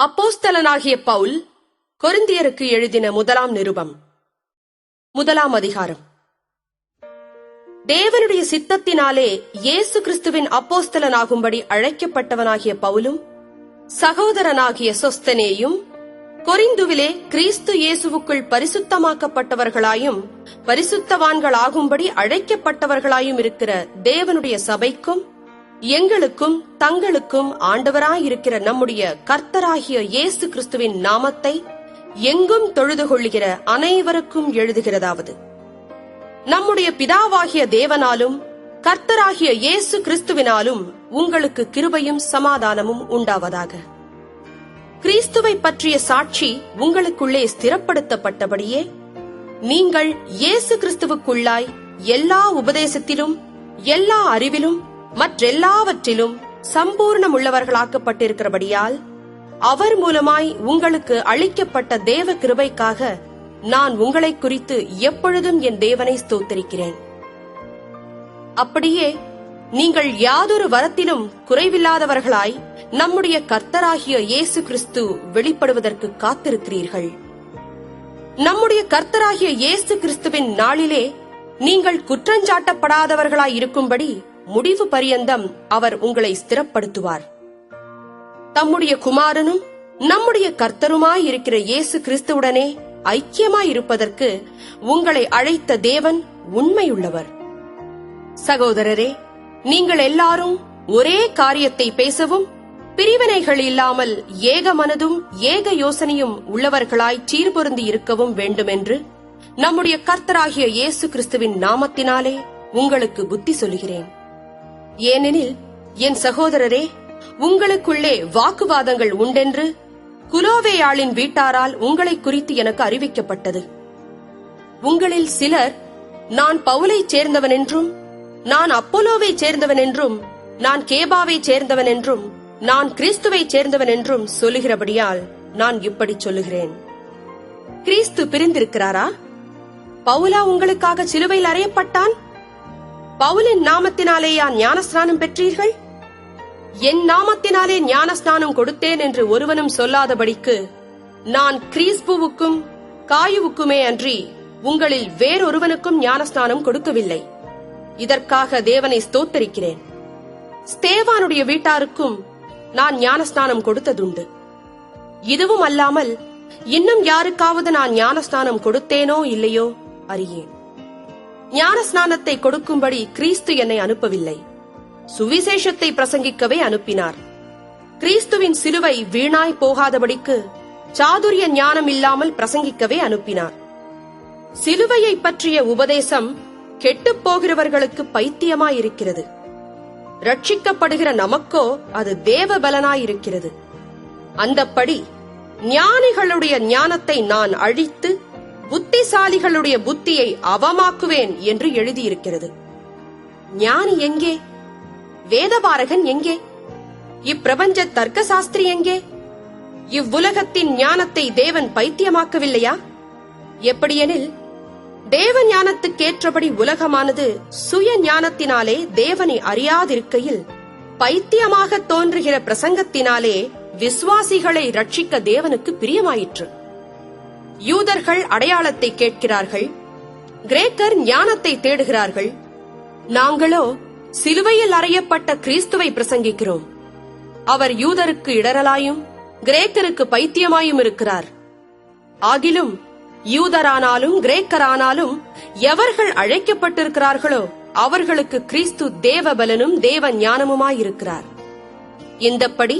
அப்போஸ்தலனாகிய பவுல் கொரிந்தியருக்கு எழுதின முதலாம் நிருபம். 1 அதிகாரம். தேவனுடைய சித்தத்தினாலே இயேசு கிறிஸ்துவின் அப்போஸ்தலனாகும்படி அழைக்கப்பட்டவனாகிய பவுலும் சகோதரனாகிய சொஸ்தனேயும் கொரிந்துவிலே கிறிஸ்து இயேசுவுக்குள் பரிசுத்தமாக்கப்பட்டவர்களாயும் பரிசுத்தவான்களாகும்படி அழைக்கப்பட்டவர்களாயும் இருக்கிற தேவனுடைய சபைக்கும் எங்களுக்கும் தங்களுக்கும் ஆண்டவராயிருக்கிற நம்முடைய கர்த்தராகிய இயேசு கிறிஸ்துவின் நாமத்தை எங்கும் தொழுது கொள்ளுகிற அனைவருக்கும் எழுதுகிறதாவது, நம்முடைய பிதாவாகிய தேவனாலும் கர்த்தராகிய இயேசு கிறிஸ்துவினாலும் உங்களுக்கு கிருபையும் சமாதானமும் உண்டாவதாக. கிறிஸ்துவை பற்றிய சாட்சி உங்களுக்குள்ளே ஸ்திரப்படுத்தப்பட்டபடியே நீங்கள் இயேசு கிறிஸ்துவுக்குள்ளாய் எல்லா உபதேசத்திலும் எல்லா அறிவிலும் மற்றெல்லாவற்றிலும் சம்பூர்ணமுள்ளவர்களாக்கப்பட்டிருக்கிறபடியால் அவர் மூலமாய் உங்களுக்கு அளிக்கப்பட்ட தேவ கிருபைக்காக நான் உங்களை குறித்து எப்பொழுதும் என் தேவனை ஸ்தோத்திரிக்கிறேன். அப்படியே நீங்கள் யாதொரு வரத்திலும் குறைவில்லாதவர்களாய் நம்முடைய கர்த்தராகிய இயேசு கிறிஸ்து வெளிப்படுவதற்கு காத்திருக்கிறீர்கள். நம்முடைய கர்த்தராகிய இயேசு கிறிஸ்துவின் நாளிலே நீங்கள் குற்றஞ்சாட்டப்படாதவர்களாய் இருக்கும்படி முடிவு பரியந்தம் அவர் உங்களை ஸ்திரப்படுத்துவார். தம்முடைய குமாரனும் நம்முடைய கர்த்தருமாயிருக்கிற இயேசு கிறிஸ்துவுடனே ஐக்கியமாயிருப்பதற்கு உங்களை அழைத்த தேவன் உண்மையுள்ளவர். சகோதரரே, நீங்கள் எல்லாரும் ஒரே காரியத்தை பேசவும் பிரிவினைகள் இல்லாமல் ஏக மனதும் ஏக யோசனையும் உள்ளவர்களாய் சீர்பொருந்தி இருக்கவும் வேண்டுமென்று நம்முடைய கர்த்தராகிய இயேசு கிறிஸ்துவின் நாமத்தினாலே உங்களுக்கு புத்தி சொல்கிறேன். ஏனெனில் என் சகோதரரே, உங்களுக்குள்ளே வாக்குவாதங்கள் உண்டென்று குலோவேயாளின் வீட்டாரால் உங்களை குறித்து எனக்கு அறிவிக்கப்பட்டது. உங்களில் சிலர் நான் பவுலை சேர்ந்தவன் என்றும் நான் அப்போலோவை சேர்ந்தவன் என்றும் நான் கேபாவை சேர்ந்தவன் என்றும் நான் கிறிஸ்துவை சேர்ந்தவன் என்றும் சொல்லுகிறபடியால் நான் இப்படி சொல்லுகிறேன். கிறிஸ்து பிரிந்திருக்கிறாரா? பவுலா உங்களுக்காக சிலுவையில் அறையப்பட்டான்? பவுலின் நாமத்தினாலேயா ஞானஸ்நானம் பெற்றீர்கள்? என் நாமத்தினாலே ஞானஸ்நானம் கொடுத்தேன் என்று ஒருவனும் சொல்லாதபடிக்கு நான் கிறிஸ்புவுக்கும் காயுவுக்குமே அன்றி உங்களில் வேறொருவனுக்கும் ஞானஸ்நானம் கொடுக்கவில்லை. இதற்காக தேவனை ஸ்தோத்தரிக்கிறேன். ஸ்தேவானுடைய வீட்டாருக்கும் நான் ஞானஸ்நானம் கொடுத்ததுண்டு. இதுவும் அல்லாமல் இன்னும் யாருக்காவது நான் ஞானஸ்நானம் கொடுத்தேனோ இல்லையோ அறியேன். ஞானஸ்நானத்தை கொடுக்கும்படி கிறிஸ்து என்னை அனுப்பவில்லை, சுவிசேஷத்தை பிரசங்கிக்கவே அனுப்பினார். கிறிஸ்துவின் சிலுவை வீணாய் போகாதபடிக்கு சாதுரிய ஞானம் இல்லாமல் பிரசங்கிக்கவே அனுப்பினார். சிலுவையை பற்றிய உபதேசம் கெட்டுப் போகிறவர்களுக்கு பைத்தியமாயிருக்கிறது, ரட்சிக்கப்படுகிற நமக்கோ அது தேவ பலனாயிருக்கிறது. அந்தப்படி ஞானிகளுடைய ஞானத்தை நான் அழித்து புத்திசாலிகளுடைய புத்தியை அவமாக்குவேன் என்று எழுதியிருக்கிறது. ஞானி எங்கே? வேதபாரகன் எங்கே? இப்பிரபஞ்ச தர்க்க சாஸ்திரி எங்கே? இவ்வுலகத்தின் ஞானத்தை தேவன் பைத்தியமாக்கவில்லையா? எப்படியெனில் தேவ ஞானத்துக்கேற்றபடி உலகமானது சுய ஞானத்தினாலே தேவனை அறியாதிருக்கையில் பைத்தியமாக தோன்றுகிற பிரசங்கத்தினாலே விசுவாசிகளை ரட்சிக்க தேவனுக்கு பிரியமாயிற்று. யூதர்கள் அடையாளத்தை கேட்கிறார்கள், கிரேக்கர் ஞானத்தை தேடுகிறார்கள். நாங்களோ சிலுவையில் அறையப்பட்ட கிறிஸ்துவை பிரசங்கிக்கிறோம். அவர் யூதருக்கு இடரலாயும் கிரேக்கருக்கு பைத்தியமாயும் இருக்கிறார். ஆகிலும் யூதரானாலும் கிரேக்கரானாலும் எவர்கள் அழைக்கப்பட்டிருக்கிறார்களோ அவர்களுக்கு கிறிஸ்து தேவபலனும் தேவ ஞானமுமாயிருக்கிறார். இந்தப்படி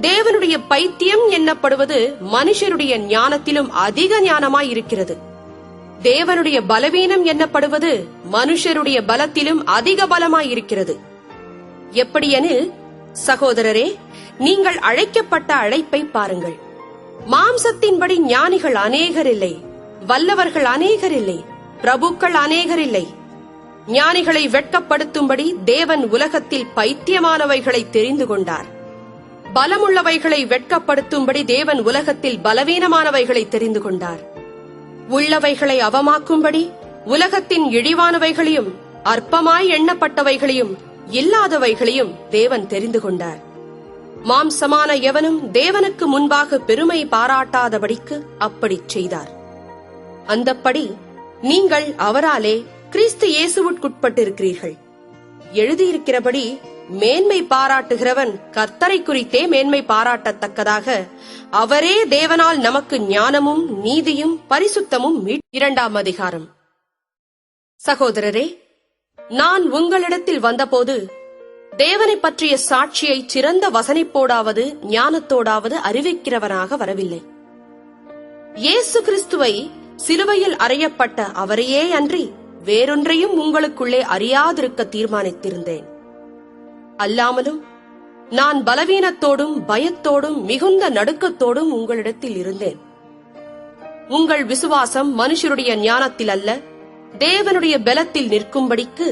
தேவனுடைய பைத்தியம் என்னப்படுவது மனுஷருடைய ஞானத்திலும் அதிக ஞானமாயிருக்கிறது. தேவனுடைய பலவீனம் என்னப்படுவது மனுஷருடைய பலத்திலும் அதிக பலமாயிருக்கிறது. எப்படியெனில் சகோதரரே, நீங்கள் அழைக்கப்பட்ட அழைப்பை பாருங்கள். மாம்சத்தின்படி ஞானிகள் அநேகர் இல்லை, வல்லவர்கள் அநேகர் இல்லை, பிரபுக்கள் அநேகர் இல்லை. ஞானிகளை வெட்கப்படுத்தும்படி தேவன் உலகத்தில் பைத்தியமானவைகளை தெரிந்து கொண்டார். பலமுள்ளவைகளை வெட்கப்படுத்தும்படி தேவன் உலகத்தில் பலவீனமானவைகளை தெரிந்து கொண்டார். உள்ளவைகளை அவமாக்கும்படி உலகத்தின் இழிவானவைகளையும் அற்பமாய் எண்ணப்பட்டவைகளையும் இல்லாதவைகளையும் தேவன் தெரிந்து கொண்டார். மாம்சமான எவனும் தேவனுக்கு முன்பாக பெருமை பாராட்டாதபடிக்கு அப்படிச் செய்தார். அந்தப்படி நீங்கள் அவராலே கிறிஸ்து இயேசுவுட்குட்பட்டிருக்கிறீர்கள். எழுதியிருக்கிறபடி மேன்மை பாராட்டுகிறவன் கர்த்தரை குறித்தே மேன்மை பாராட்டத்தக்கதாக அவரே தேவனால் நமக்கு ஞானமும் நீதியும் பரிசுத்தமும் 2ஆம் அதிகாரம். சகோதரரே, நான் உங்களிடத்தில் வந்தபோது தேவனை பற்றிய சாட்சியை சிறந்த வசனிப்போடாவது ஞானத்தோடாவது அறிவிக்கிறவனாக வரவில்லை. இயேசு கிறிஸ்துவை சிலுவையில் அறையப்பட்ட அவரையே அன்றி வேறொன்றையும் உங்களுக்குள்ளே அறியாதிருக்க தீர்மானித்திருந்தேன். அல்லாமலும் நான் பலவீனத்தோடும் பயத்தோடும் மிகுந்த நடுக்கத்தோடும் உங்களிடத்தில் இருந்தேன். உங்கள் விசுவாசம் மனுஷருடைய ஞானத்தில் அல்ல, தேவனுடைய பலத்தில் நிற்கும்படிக்கு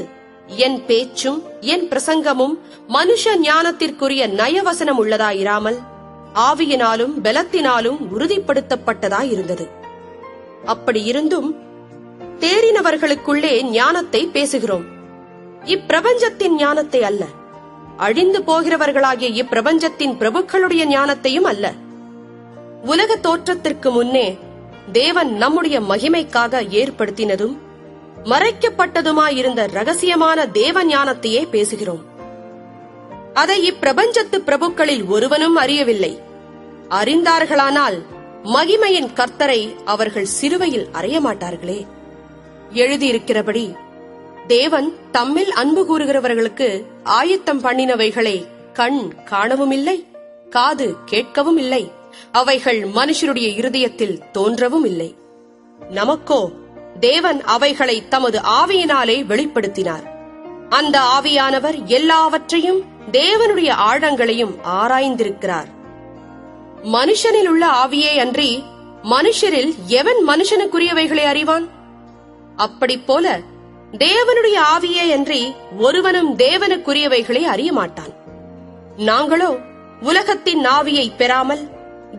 என் பேச்சும் என் பிரசங்கமும் மனுஷ ஞானத்திற்குரிய நயவசனம் உள்ளதாயிராமல் ஆவியினாலும் பலத்தினாலும் உறுதிப்படுத்தப்பட்டதாயிருந்தது. அப்படி இருந்தும் தேறினவர்களுக்குள்ளே ஞானத்தை பேசுகிறோம். இப்பிரபஞ்சத்தின் ஞானத்தை அல்ல, அழிந்து போகிறவர்களாகிய இப்பிரபஞ்சத்தின் பிரபுக்களுடைய ஞானத்தையும் அல்ல. உலக தோற்றத்திற்கு முன்னே தேவன் நம்முடைய மகிமைக்காக ஏற்படுத்தினதும் மறைக்கப்பட்டதுமாயிருந்த ரகசியமான தேவ ஞானத்தையே பேசுகிறோம். அதை இப்பிரபஞ்சத்து பிரபுக்களில் ஒருவனும் அறியவில்லை. அறிந்தார்களானால் மகிமையின் கர்த்தரை அவர்கள் சிலுவையில் அறைய மாட்டார்களே. எழுதியிருக்கிறபடி தேவன் தம்மில் அன்பு கூறுகிறவர்களுக்கு ஆயத்தம் பண்ணினவைகளை கண் காணவும் இல்லை, காது கேட்கவும் இல்லை, அவைகள் மனுஷருடைய இருதயத்தில் தோன்றவும் இல்லை. நமக்கோ தேவன் அவைகளை தமது ஆவியினாலே வெளிப்படுத்தினார். அந்த ஆவியானவர் எல்லாவற்றையும் தேவனுடைய ஆழங்களையும் ஆராய்ந்திருக்கிறார். மனுஷனில் உள்ள ஆவியே அன்றி மனுஷரில் எவன் மனுஷனுக்குரியவைகளை அறிவான்? அப்படிப்போல தேவனுடைய ஆவியே அன்றி ஒருவனும் தேவனுக்குரியவைகளை அறிய மாட்டான். நாங்களோ உலகத்தின் ஆவியை பெறாமல்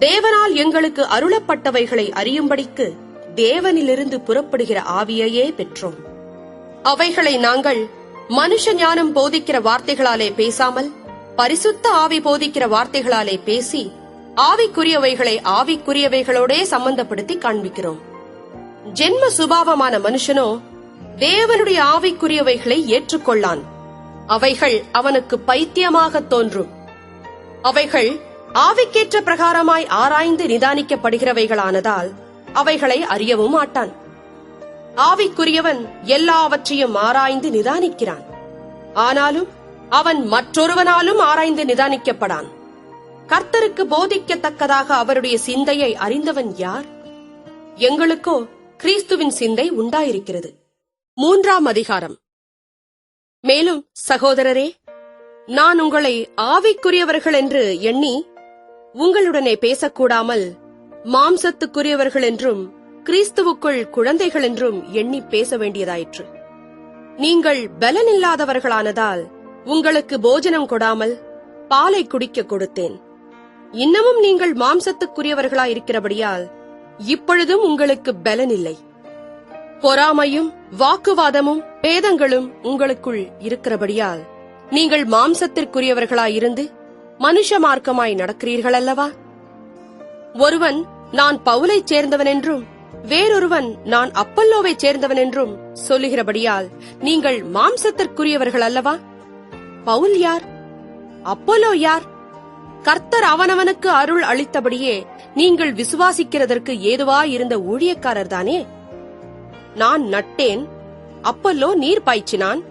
தேவனால் எங்களுக்கு அருளப்பட்டவைகளை அறியும்படிக்கு தேவனிலிருந்து புறப்படுகிற ஆவியையே பெற்றோம். அவைகளை நாங்கள் மனுஷ ஞானம் போதிக்கிற வார்த்தைகளாலே பேசாமல் பரிசுத்த ஆவி போதிக்கிற வார்த்தைகளாலே பேசி ஆவிக்குரியவைகளை ஆவிக்குரியவைகளோடே சம்பந்தப்படுத்தி காண்பிக்கிறோம். ஜென்ம சுபாவமான மனுஷனோ தேவனுடைய ஆவிக்குரியவைகளை ஏற்றுக்கொள்ளான். அவைகள் அவனுக்கு பைத்தியமாக தோன்றும். அவைகள் ஆவிக்கேற்ற பிரகாரமாய் ஆராய்ந்து நிதானிக்கப்படுகிறவைகளானதால் அவைகளை அறியவும் மாட்டான். ஆவிக்குரியவன் எல்லாவற்றையும் ஆராய்ந்து நிதானிக்கிறான். ஆனாலும் அவன் மற்றொருவனாலும் ஆராய்ந்து நிதானிக்கப்படான். கர்த்தருக்கு போதிக்கத்தக்கதாக அவருடைய சிந்தையை அறிந்தவன் யார்? எங்களுக்கோ கிறிஸ்துவின் சிந்தை உண்டாயிருக்கிறது. 3ஆம் அதிகாரம். மேலும் சகோதரரே, நான் உங்களை ஆவிக்குரியவர்கள் என்று எண்ணி உங்களுடனே பேசக்கூடாமல் மாம்சத்துக்குரியவர்கள் என்றும் கிறிஸ்துவுக்குள் குழந்தைகள் என்றும் எண்ணி பேச வேண்டியதாயிற்று. நீங்கள் பலனில்லாதவர்களானதால் உங்களுக்கு போஜனம் கொடாமல் பாலை குடிக்க கொடுத்தேன். இன்னமும் நீங்கள் மாம்சத்துக்குரியவர்களாயிருக்கிறபடியால் இப்பொழுதும் உங்களுக்கு பலன் இல்லை. பொறாமையும் வாக்குவாதமும் பேதங்களும் உங்களுக்குள் இருக்கிறபடியால் நீங்கள் மாம்சத்திற்குரியவர்களாயிருந்து மனுஷ மார்க்கமாய் நடக்கிறீர்கள் அல்லவா? ஒருவன் நான் பவுலைச் சேர்ந்தவன் என்றும் வேறொருவன் நான் அப்பல்லோவைச் சேர்ந்தவன் என்றும் சொல்லுகிறபடியால் நீங்கள் மாம்சத்திற்குரியவர்கள் அல்லவா? பவுல் யார்? அப்பல்லோ யார்? கர்த்தர் அவனவனுக்கு அருள் அளித்தபடியே நீங்கள் விசுவாசிக்கிறதற்கு ஏதுவாயிருந்த ஊழியக்காரர் தானே. நான் நட்டேன், அப்பல்லோ நீர் பாய்ச்சினான்,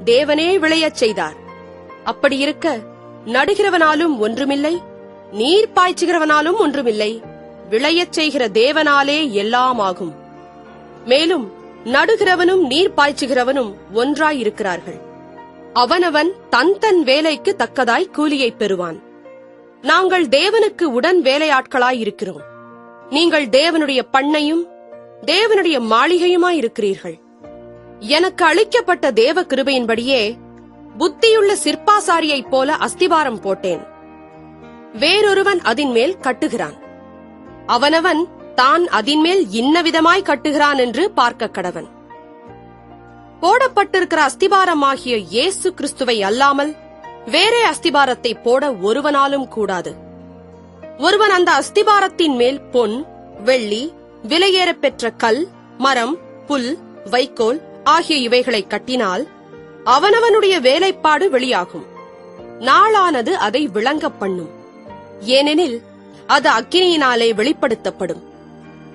தேவனே விளையச் செய்தார். அப்படியிருக்க நடுகிறவனாலும் ஒன்றுமில்லை, நீர் பாய்ச்சுகிறவனாலும் ஒன்றுமில்லை, விளையச் செய்கிற தேவனாலே எல்லாமாகும். மேலும் நடுகிறவனும் நீர் பாய்ச்சுகிறவனும் ஒன்றாயிருக்கிறார்கள். அவனவன் தன் தன் வேலைக்கு தக்கதாய் கூலியைப் பெறுவான். நாங்கள் தேவனுக்கு உடன் வேலையாட்களாயிருக்கிறோம். நீங்கள் தேவனுடைய பண்ணையும் தேவனுடைய மாளிகையுமாயிருக்கிறீர்கள். எனக்கு அளிக்கப்பட்ட தேவ கிருபையின்படியே புத்தியுள்ள சிற்பாசாரியைப் போல அஸ்திபாரம் போட்டேன். வேறொருவன் அதின்மேல் கட்டுகிறான். அவனவன் தான் அதின்மேல் இன்னவிதமாய் கட்டுகிறான் என்று பார்க்க கடவன். போடப்பட்டிருக்கிற அஸ்திபாரமாகிய இயேசு கிறிஸ்துவை அல்லாமல் வேறே அஸ்திபாரத்தை போட ஒருவனாலும் கூடாது. ஒருவன் அந்த அஸ்திபாரத்தின் மேல் பொன், வெள்ளி, விலையேறப் பெற்ற கல், மரம், புல், வைக்கோல் ஆகிய இவைகளை கட்டினால் அவனவனுடைய வேலைப்பாடு வெளியாகும். நாளானது அதை விளங்கப் பண்ணும். ஏனெனில் அது அக்கினியினாலே வெளிப்படுத்தப்படும்.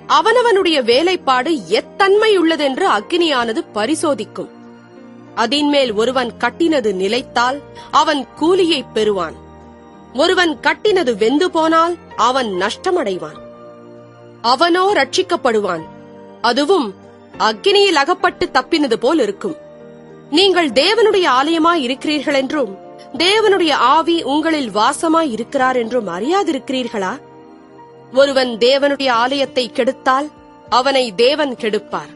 அவனவனுடைய வேலைப்பாடு எத்தன்மையுள்ளதென்று அக்கினியானது பரிசோதிக்கும். அதின்மேல் ஒருவன் கட்டினது நிலைத்தால் அவன் கூலியை பெறுவான். ஒருவன் கட்டினது வெந்து போனால் அவன் நஷ்டமடைவான். அவனோ ரட்சிக்கப்படுவான், அதுவும் அக்கினியில் அகப்பட்டு தப்பினது போல் இருக்கும். நீங்கள் தேவனுடைய ஆலயமாய் இருக்கிறீர்கள் என்றும் தேவனுடைய ஆவி உங்களில் வாசமாய் இருக்கிறார் என்றும் அறியாதிருக்கிறீர்களா? ஒருவன் தேவனுடைய ஆலயத்தை கெடுத்தால் அவனை தேவன் கெடுப்பார்.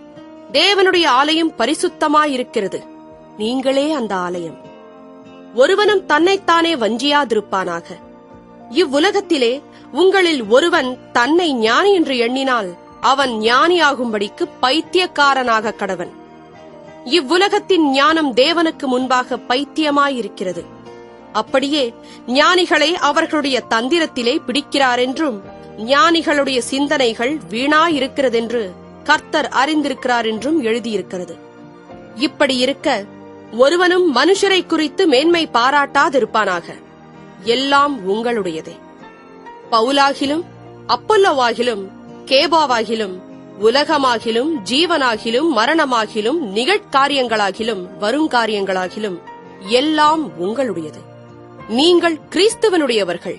தேவனுடைய ஆலயம் பரிசுத்தமாயிருக்கிறது, நீங்களே அந்த ஆலயம். ஒருவனும் தன்னைத்தானே வஞ்சியாதிருப்பானாக. இவ்வுலகத்திலே உங்களில் ஒருவன் தன்னை ஞானி என்று எண்ணினால் அவன் ஞானியாகும்படிக்கு பைத்தியக்காரனாக கடவன். இவ்வுலகத்தின் ஞானம் தேவனுக்கு முன்பாக பைத்தியமாயிருக்கிறது. அப்படியே ஞானிகளை அவர்களுடைய தந்திரத்திலே பிடிக்கிறார் என்றும் ஞானிகளுடைய சிந்தனைகள் வீணாயிருக்கிறதென்று கர்த்தர் அறிந்திருக்கிறார் என்றும் எழுதியிருக்கிறது. இப்படி இருக்க ஒருவனும் மனுஷரை குறித்து மேன்மை பாராட்டாதிருப்பானாக. எல்லாம் உங்களுடையதே. பவுலாகிலும் அப்பல்லோவாகிலும் கேபாவாகிலும் உலகமாகிலும் ஜீவனாகிலும் மரணமாகிலும் நிகழ்காரியங்களாகிலும் வருங்காரியங்களாகிலும் எல்லாம் உங்களுடையது. நீங்கள் கிறிஸ்துவனுடையவர்கள்,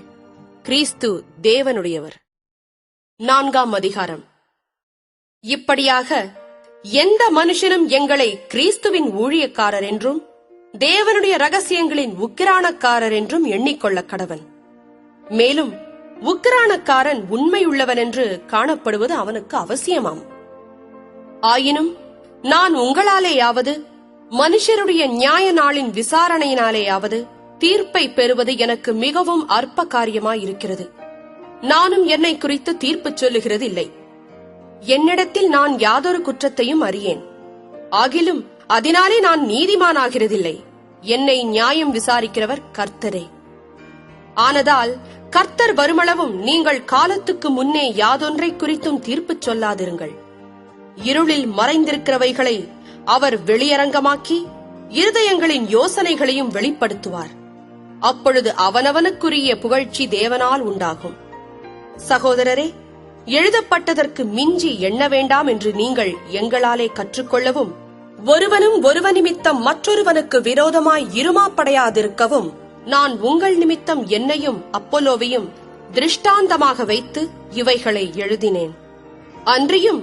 கிறிஸ்து தேவனுடையவர். 4ஆம் அதிகாரம். இப்படியாக எந்த மனுஷனும் எங்களை கிறிஸ்துவின் ஊழியக்காரர் என்றும் தேவனுடைய ரகசியங்களின் உக்கிரானக்காரர் என்றும் எண்ணிக்கொள்ள கடவன். மேலும் உக்கிரானக்காரன் உண்மையுள்ளவன் என்று காணப்படுவது அவனுக்கு அவசியமாம். ஆயினும் நான் உங்களாலேயாவது மனுஷருடைய நியாய நாளின் விசாரணையினாலேயாவது தீர்ப்பை பெறுவது எனக்கு மிகவும் அற்ப காரியமாயிருக்கிறது. நானும் என்னை குறித்து தீர்ப்பு சொல்லுகிறது இல்லை. என்னிடத்தில் நான் யாதொரு குற்றத்தையும் அறியேன். ஆகிலும் அதனாலே நான் நீதிமானாகிறதில்லை. என்னை நியாயம் விசாரிக்கிறவர் கர்த்தரே. ஆனதால் கர்த்தர் வருமளவும் நீங்கள் காலத்துக்கு முன்னே யாதொன்றை குறித்தும் தீர்ப்பு சொல்லாதிருங்கள். இருளில் மறைந்திருக்கிறவைகளை அவர் வெளியரங்கமாக்கி இருதயங்களின் யோசனைகளையும் வெளிப்படுத்துவார். அப்பொழுது அவனவனுக்குரிய புகழ்ச்சி தேவனால் உண்டாகும். சகோதரரே, எழுதப்பட்டதற்கு மிஞ்சி எண்ண வேண்டாம் என்று நீங்கள் எங்களாலே கற்றுக்கொள்ளவும், ஒருவனும் ஒருவன் நிமித்தம் மற்றொருவனுக்கு விரோதமாய் இருமாப்படையாதிருக்கவும் நான் உங்கள் நிமித்தம் என்னையும் அப்போலோவையும் திருஷ்டாந்தமாக வைத்து இவைகளை எழுதினேன். அன்றியும்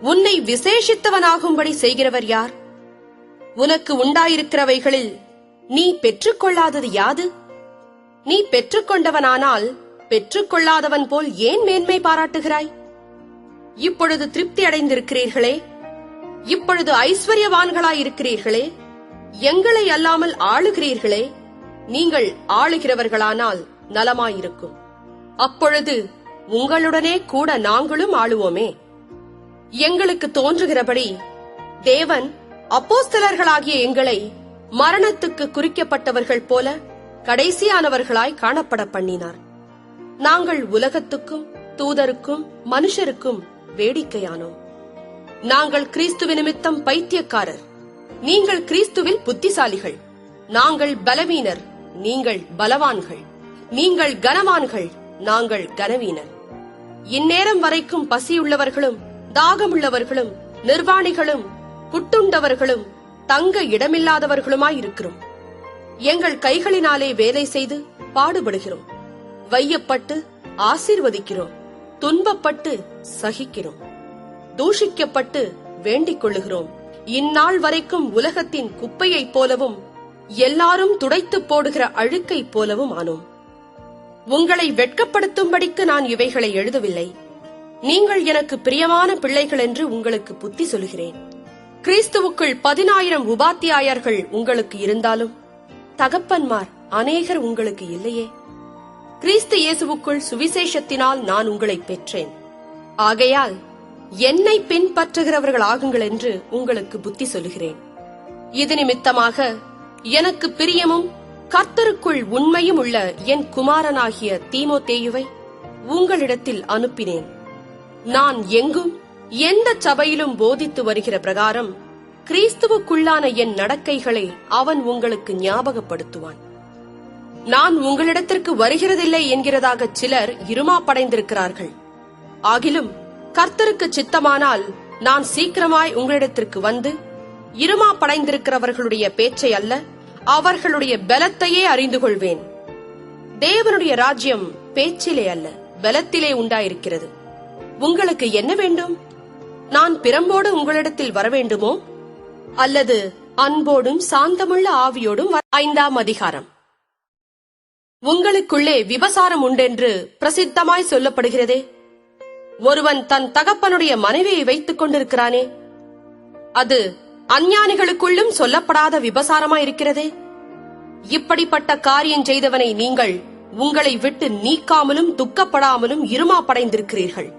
உன்னை விசேஷித்தவனாகும்படி செய்கிறவர் யார்? உனக்கு உண்டாயிருக்கிறவைகளில் நீ பெற்றுக்கொள்ளாதது யாது? நீ பெற்றுக்கொண்டவனானால் பெற்றுக்கொள்ளாதவன் போல் ஏன் மேன்மை பாராட்டுகிறாய்? இப்பொழுது திருப்தி அடைந்திருக்கிறீர்களே, இப்பொழுது ஐஸ்வர்யவான்களாயிருக்கிறீர்களே, எங்களை அல்லாமல் ஆளுகிறீர்களே, நீங்கள் ஆளுகிறவர்களானால் நலமாயிருக்கும். அப்பொழுது உங்களுடனே கூட நாங்களும் ஆளுவோமே. எங்களுக்கு தோன்றுகிறபடி தேவன் அப்போஸ்தலர்களாகிய எங்களை மரணத்துக்கு குறிக்கப்பட்டவர்கள் போல கடைசியானவர்களாய் காணப்பட பண்ணினார். நாங்கள் உலகத்துக்கும் தூதருக்கும் மனுஷருக்கும் வேடிக்கையானோம். நாங்கள் கிறிஸ்துவ நிமித்தம் பைத்தியக்காரர், நீங்கள் கிறிஸ்துவில் புத்திசாலிகள். நாங்கள் பலவீனர், நீங்கள் பலவான்கள். நீங்கள் கனவான்கள், நாங்கள் கனவீனர். இந்நேரம் வரைக்கும் பசியுள்ளவர்களும் தாகமுள்ளவர்களும் நிர்வாணிகளும் குட்டுண்டவர்களும் தங்க இடமில்லாதவர்களுமாயிருக்கிறோம். எங்கள் கைகளினாலே வேலை செய்து பாடுபடுகிறோம். வையப்பட்டு ஆசீர்வதிக்கிறோம், துன்பப்பட்டு சகிக்கிறோம், தூஷிக்கப்பட்டு வேண்டிக் கொள்ளுகிறோம். இந்நாள் வரைக்கும் உலகத்தின் குப்பையைப் போலவும் எல்லாரும் துடைத்து போடுகிற அழுக்கைப் போலவும் ஆனோம். உங்களை வெட்கப்படுத்தும்படிக்கு நான் இவைகளை எழுதவில்லை. நீங்கள் எனக்கு பிரியமான பிள்ளைகள் என்று உங்களுக்கு புத்தி சொல்கிறேன். கிறிஸ்துவுக்குள் 10,000 உபாத்தியாயர்கள் உங்களுக்கு இருந்தாலும் தகப்பன்மார் அநேகர் உங்களுக்கு இல்லையே. கிறிஸ்து இயேசுவுக்குள் சுவிசேஷத்தினால் நான் உங்களை பெற்றேன். ஆகையால் என்னை பின்பற்றுகிறவர்கள் ஆகுங்கள் என்று உங்களுக்கு புத்தி சொல்லுகிறேன். இது நிமித்தமாக எனக்கு பிரியமும் கர்த்தருக்குள் உண்மையும் உள்ள என் குமாரனாகிய தீமோத்தேயுவை உங்களிடத்தில் அனுப்பினேன். நான் எங்கும் எந்த சபையிலும் போதித்து வருகிற பிரகாரம் கிறிஸ்துவுக்குள்ளான என் நடக்கைகளை அவன் உங்களுக்கு ஞாபகப்படுத்துவான். நான் உங்களிடத்திற்கு வருகிறதில்லை என்கிறதாக சிலர் இருமாப்படைந்திருக்கிறார்கள். ஆகிலும் கர்த்தருக்கு சித்தமானால் நான் சீக்கிரமாய் உங்களிடத்திற்கு வந்து இருமாப்படைந்திருக்கிறவர்களுடைய பேச்சை அல்ல, அவர்களுடைய பலத்தையே அறிந்து கொள்வேன். தேவனுடைய ராஜ்யம் பேச்சிலே அல்ல, பலத்திலே உண்டாயிருக்கிறது. உங்களுக்கு என்ன வேண்டும்? நான் பிரம்போடு உங்களிடத்தில் வரவேண்டுமோ, அல்லது அன்போடும் சாந்தமுள்ள ஆவியோடும்? 5ஆம் அதிகாரம். உங்களுக்குள்ளே விபசாரம் உண்டென்று பிரசித்தமாய் சொல்லப்படுகிறதே. ஒருவன் தன் தகப்பனுடைய மனைவியை வைத்துக் கொண்டிருக்கிறானே, அது அஞ்ஞானிகளுக்குள்ளும் சொல்லப்படாத விபசாரமாயிருக்கிறதே. இப்படிப்பட்ட காரியம் செய்தவனை நீங்கள் உங்களை விட்டு நீக்காமலும் துக்கப்படாமலும் இருமாப்படைந்திருக்கிறீர்கள்.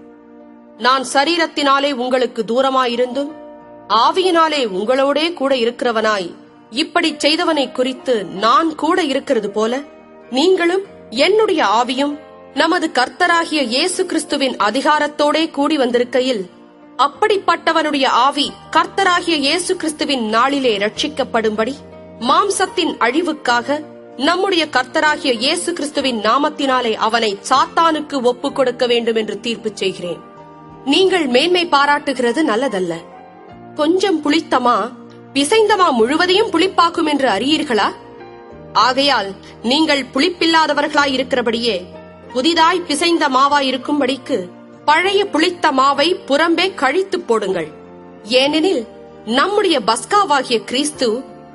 நான் சரீரத்தினாலே உங்களுக்கு தூரமாயிருந்தும் ஆவியினாலே உங்களோடே கூட இருக்கிறவனாய் இப்படி செய்தவனை குறித்து நான் கூட இருக்கிறது போல, நீங்களும் என்னுடைய ஆவியும் நமது கர்த்தராகிய இயேசு கிறிஸ்துவின் அதிகாரத்தோடே கூடி வந்திருக்கையில், அப்படிப்பட்டவனுடைய ஆவி கர்த்தராகிய இயேசு கிறிஸ்துவின் நாளிலே ரட்சிக்கப்படும்படி மாம்சத்தின் அழிவுக்காக நம்முடைய கர்த்தராகிய இயேசு கிறிஸ்துவின் நாமத்தினாலே அவனை சாத்தானுக்கு ஒப்புக் கொடுக்க வேண்டும் என்று தீர்ப்பு செய்கிறேன். நீங்கள் மேன்மை பாராட்டுகிறது நல்லதல்ல. கொஞ்சம் புளித்தமா பிசைந்தமா முழுவதையும் புளிப்பாக்கும் என்று அறியீர்களா? ஆகையால் நீங்கள் புளிப்பில்லாதவர்களாயிருக்கிறபடியே புதிதாய் பிசைந்த மாவாயிருக்கும்படிக்கு பழைய புளித்த மாவை புறம்பே கழித்து போடுங்கள். ஏனெனில் நம்முடைய பஸ்காவாகிய கிறிஸ்து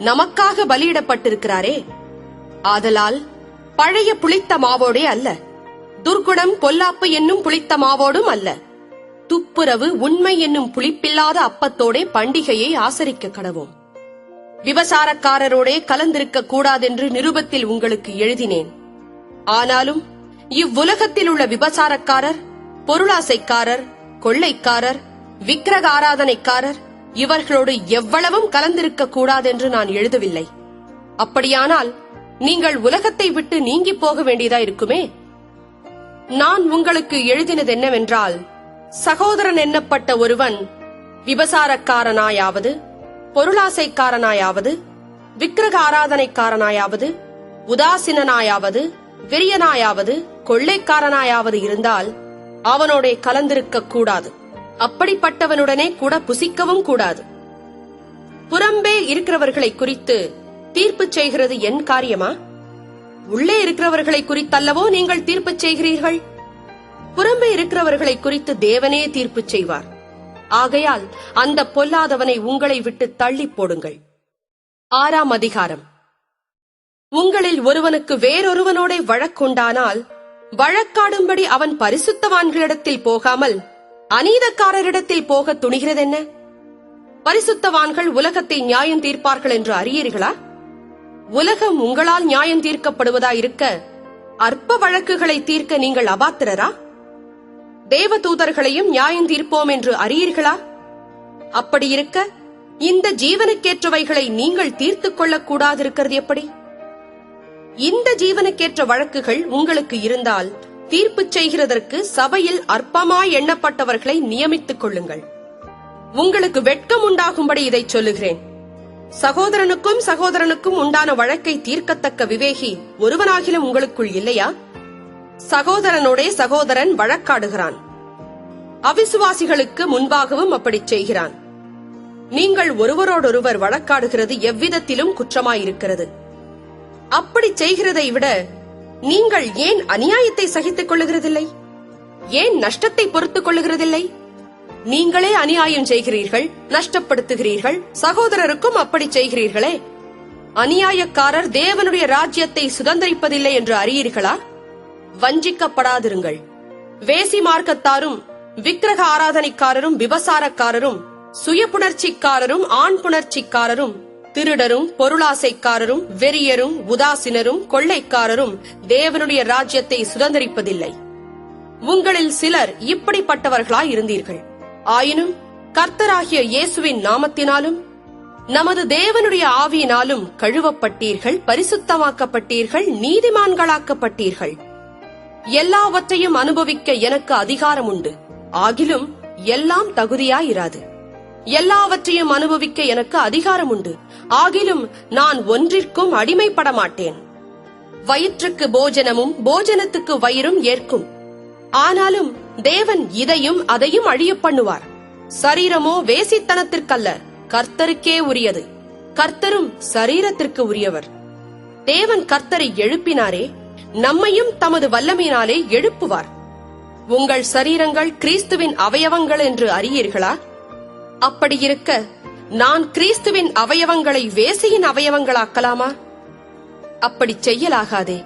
நமக்காக பலியிடப்பட்டிருக்கிறாரே. ஆதலால் பழைய புளித்த மாவோடே அல்ல, துர்குணம் பொல்லாப்பு என்னும் புளித்த மாவோடும் அல்ல, துப்புரவு உண்மை என்னும் புளிப்பில்லாத அப்பத்தோடே பண்டிகையை ஆசரிக்க கடவோம். விபசாரக்காரரோடே கலந்திருக்க கூடாதென்று நிருபத்தில் உங்களுக்கு எழுதினேன். ஆனாலும் இவ்வுலகத்தில் உள்ள விபசாரக்காரர், பொருளாசைக்காரர், கொள்ளைக்காரர், விக்கிரக ஆராதனைக்காரர் இவர்களோடு எவ்வளவும் கலந்திருக்க கூடாதென்று நான் எழுதவில்லை. அப்படியானால் நீங்கள் உலகத்தை விட்டு நீங்கி போக வேண்டியதா இருக்குமே. நான் உங்களுக்கு எழுதினது என்னவென்றால், சகோதரன் எண்ணப்பட்ட ஒருவன் விபசாரக்காரனாயாவது, பொருளாசைக்காரனாயாவது, விக்கிரக ஆராதனைக்காரனாயாவது, உதாசீனாயாவது, வெறியனாயாவது, கொள்ளைக்காரனாயாவது இருந்தால் அவனோட கலந்திருக்க கூடாது. அப்படிப்பட்டவனுடனே கூட புசிக்கவும் கூடாது. புறம்பே இருக்கிறவர்களை குறித்து தீர்ப்பு செய்கிறது என் காரியமா? உள்ளே இருக்கிறவர்களை குறித்தல்லவோ நீங்கள் தீர்ப்பு செய்கிறீர்கள். புறம்பே இருக்கிறவர்களை குறித்து தேவனே தீர்ப்பு செய்வார். ஆகையால் அந்த பொல்லாதவனை உங்களை விட்டு தள்ளி போடுங்கள். 6ஆம் அதிகாரம். உங்களில் ஒருவனுக்கு வேறொருவனோட வழக்குண்டானால் வழக்காடும்படி அவன் பரிசுத்தவான்களிடத்தில் போகாமல் அநீதக்காரரிடத்தில் போக துணிகிறதென்ன? பரிசுத்தவான்கள் உலகத்தை நியாயம் தீர்ப்பார்கள் என்று அறியீர்களா? உலகம் உங்களால் நியாயம் தீர்க்கப்படுவதாயிருக்க அற்ப வழக்குகளை தீர்க்க நீங்கள் அபாத்திரரா? தேவதூதர்களையும் நியாயம் தீர்ப்போம் என்று அறியீர்களா? அப்படியிருக்க இந்த ஜீவனுக்கேற்றவைகளை நீங்கள் தீர்த்துக் கொள்ளக் கூடாதிருக்கிறது எப்படி? இந்த ஜீவனுக்கேற்ற வழக்குகள் உங்களுக்கு இருந்தால் தீர்ப்பு செய்கிறதற்கு சபையில் அற்பமாய் எண்ணப்பட்டவர்களை நியமித்துக் கொள்ளுங்கள். உங்களுக்கு வெட்கம் உண்டாகும்படி இதை சொல்லுகிறேன். சகோதரனுக்கும் சகோதரனுக்கும் உண்டான வழக்கை தீர்க்கத்தக்க விவேகி ஒருவனாகிலும் உங்களுக்குள் இல்லையா? சகோதரனோடே சகோதரன் வழக்காடுகிறான். அவிசுவாசிகளுக்கு முன்பாகவும் அப்படி செய்கிறான். நீங்கள் ஒருவரோடொருவர் வழக்காடுகிறது எவ்விதத்திலும் குற்றமாயிருக்கிறது. அப்படி செய்கிறதை விட நீங்கள் ஏன் அநியாயத்தை சகித்துக் கொள்ளுகிறதில்லை? ஏன் நஷ்டத்தை பொறுத்துக் கொள்ளுகிறதில்லை? நீங்களே அநியாயம் செய்கிறீர்கள், நஷ்டப்படுத்துகிறீர்கள், சகோதரருக்கும் அப்படி செய்கிறீர்களே. அநியாயக்காரர் தேவனுடைய ராஜ்யத்தை சுதந்திரிப்பதில்லை என்று அறியீர்களா? வஞ்சிக்கப்படாதிருங்கள். வேசி மார்க்கத்தாரும், விக்கிரக ஆராதனைக்காரரும், விபசாரக்காரரும், சுய புணர்ச்சிக்காரரும், ஆண் புணர்ச்சிக்காரரும், திருடரும், பொருளாசைக்காரரும், வெறியரும், உதாசீனரும், கொள்ளைக்காரரும் தேவனுடைய ராஜ்யத்தை சுதந்திரிப்பதில்லை. உங்களில் சிலர் இப்படிப்பட்டவர்களாய் இருந்தீர்கள். ஆயினும் கர்த்தராகிய இயேசுவின் நாமத்தினாலும் நமது தேவனுடைய ஆவியினாலும் கழுவப்பட்டீர்கள், பரிசுத்தமாக்கப்பட்டீர்கள், நீதிமான்களாக்கப்பட்டீர்கள். எல்லாவற்றையும் அனுபவிக்க எனக்கு அதிகாரம் உண்டு. ஆகிலும் எல்லாம் தகுதியாயிராது. எல்லாவற்றையும் அனுபவிக்க எனக்கு அதிகாரம் உண்டு. ஆகிலும் நான் ஒன்றிற்கும் அடிமைப்பட மாட்டேன். வயிற்றுக்கு போஜனமும் போஜனத்துக்கு வயிறும் ஏற்கும். ஆனாலும் தேவன் இதையும் அதையும் அழிய பண்ணுவார். சரீரமோ வேசித்தனத்திற்கல்ல, கர்த்தருக்கே உரியது. கர்த்தரும் சரீரத்திற்கு உரியவர். தேவன் கர்த்தரை எழுப்பினாரே, நம்மையும் தமது வல்லமையினாலே எழுப்புவார். உங்கள் சரீரங்கள் கிறிஸ்துவின் அவயவங்கள் என்று அறியீர்களா? அப்படியிருக்க நான் கிறிஸ்துவின் அவயவங்களை வேசியின் அவயவங்களாக்கலாமா? அப்படி செய்யலாகாதே.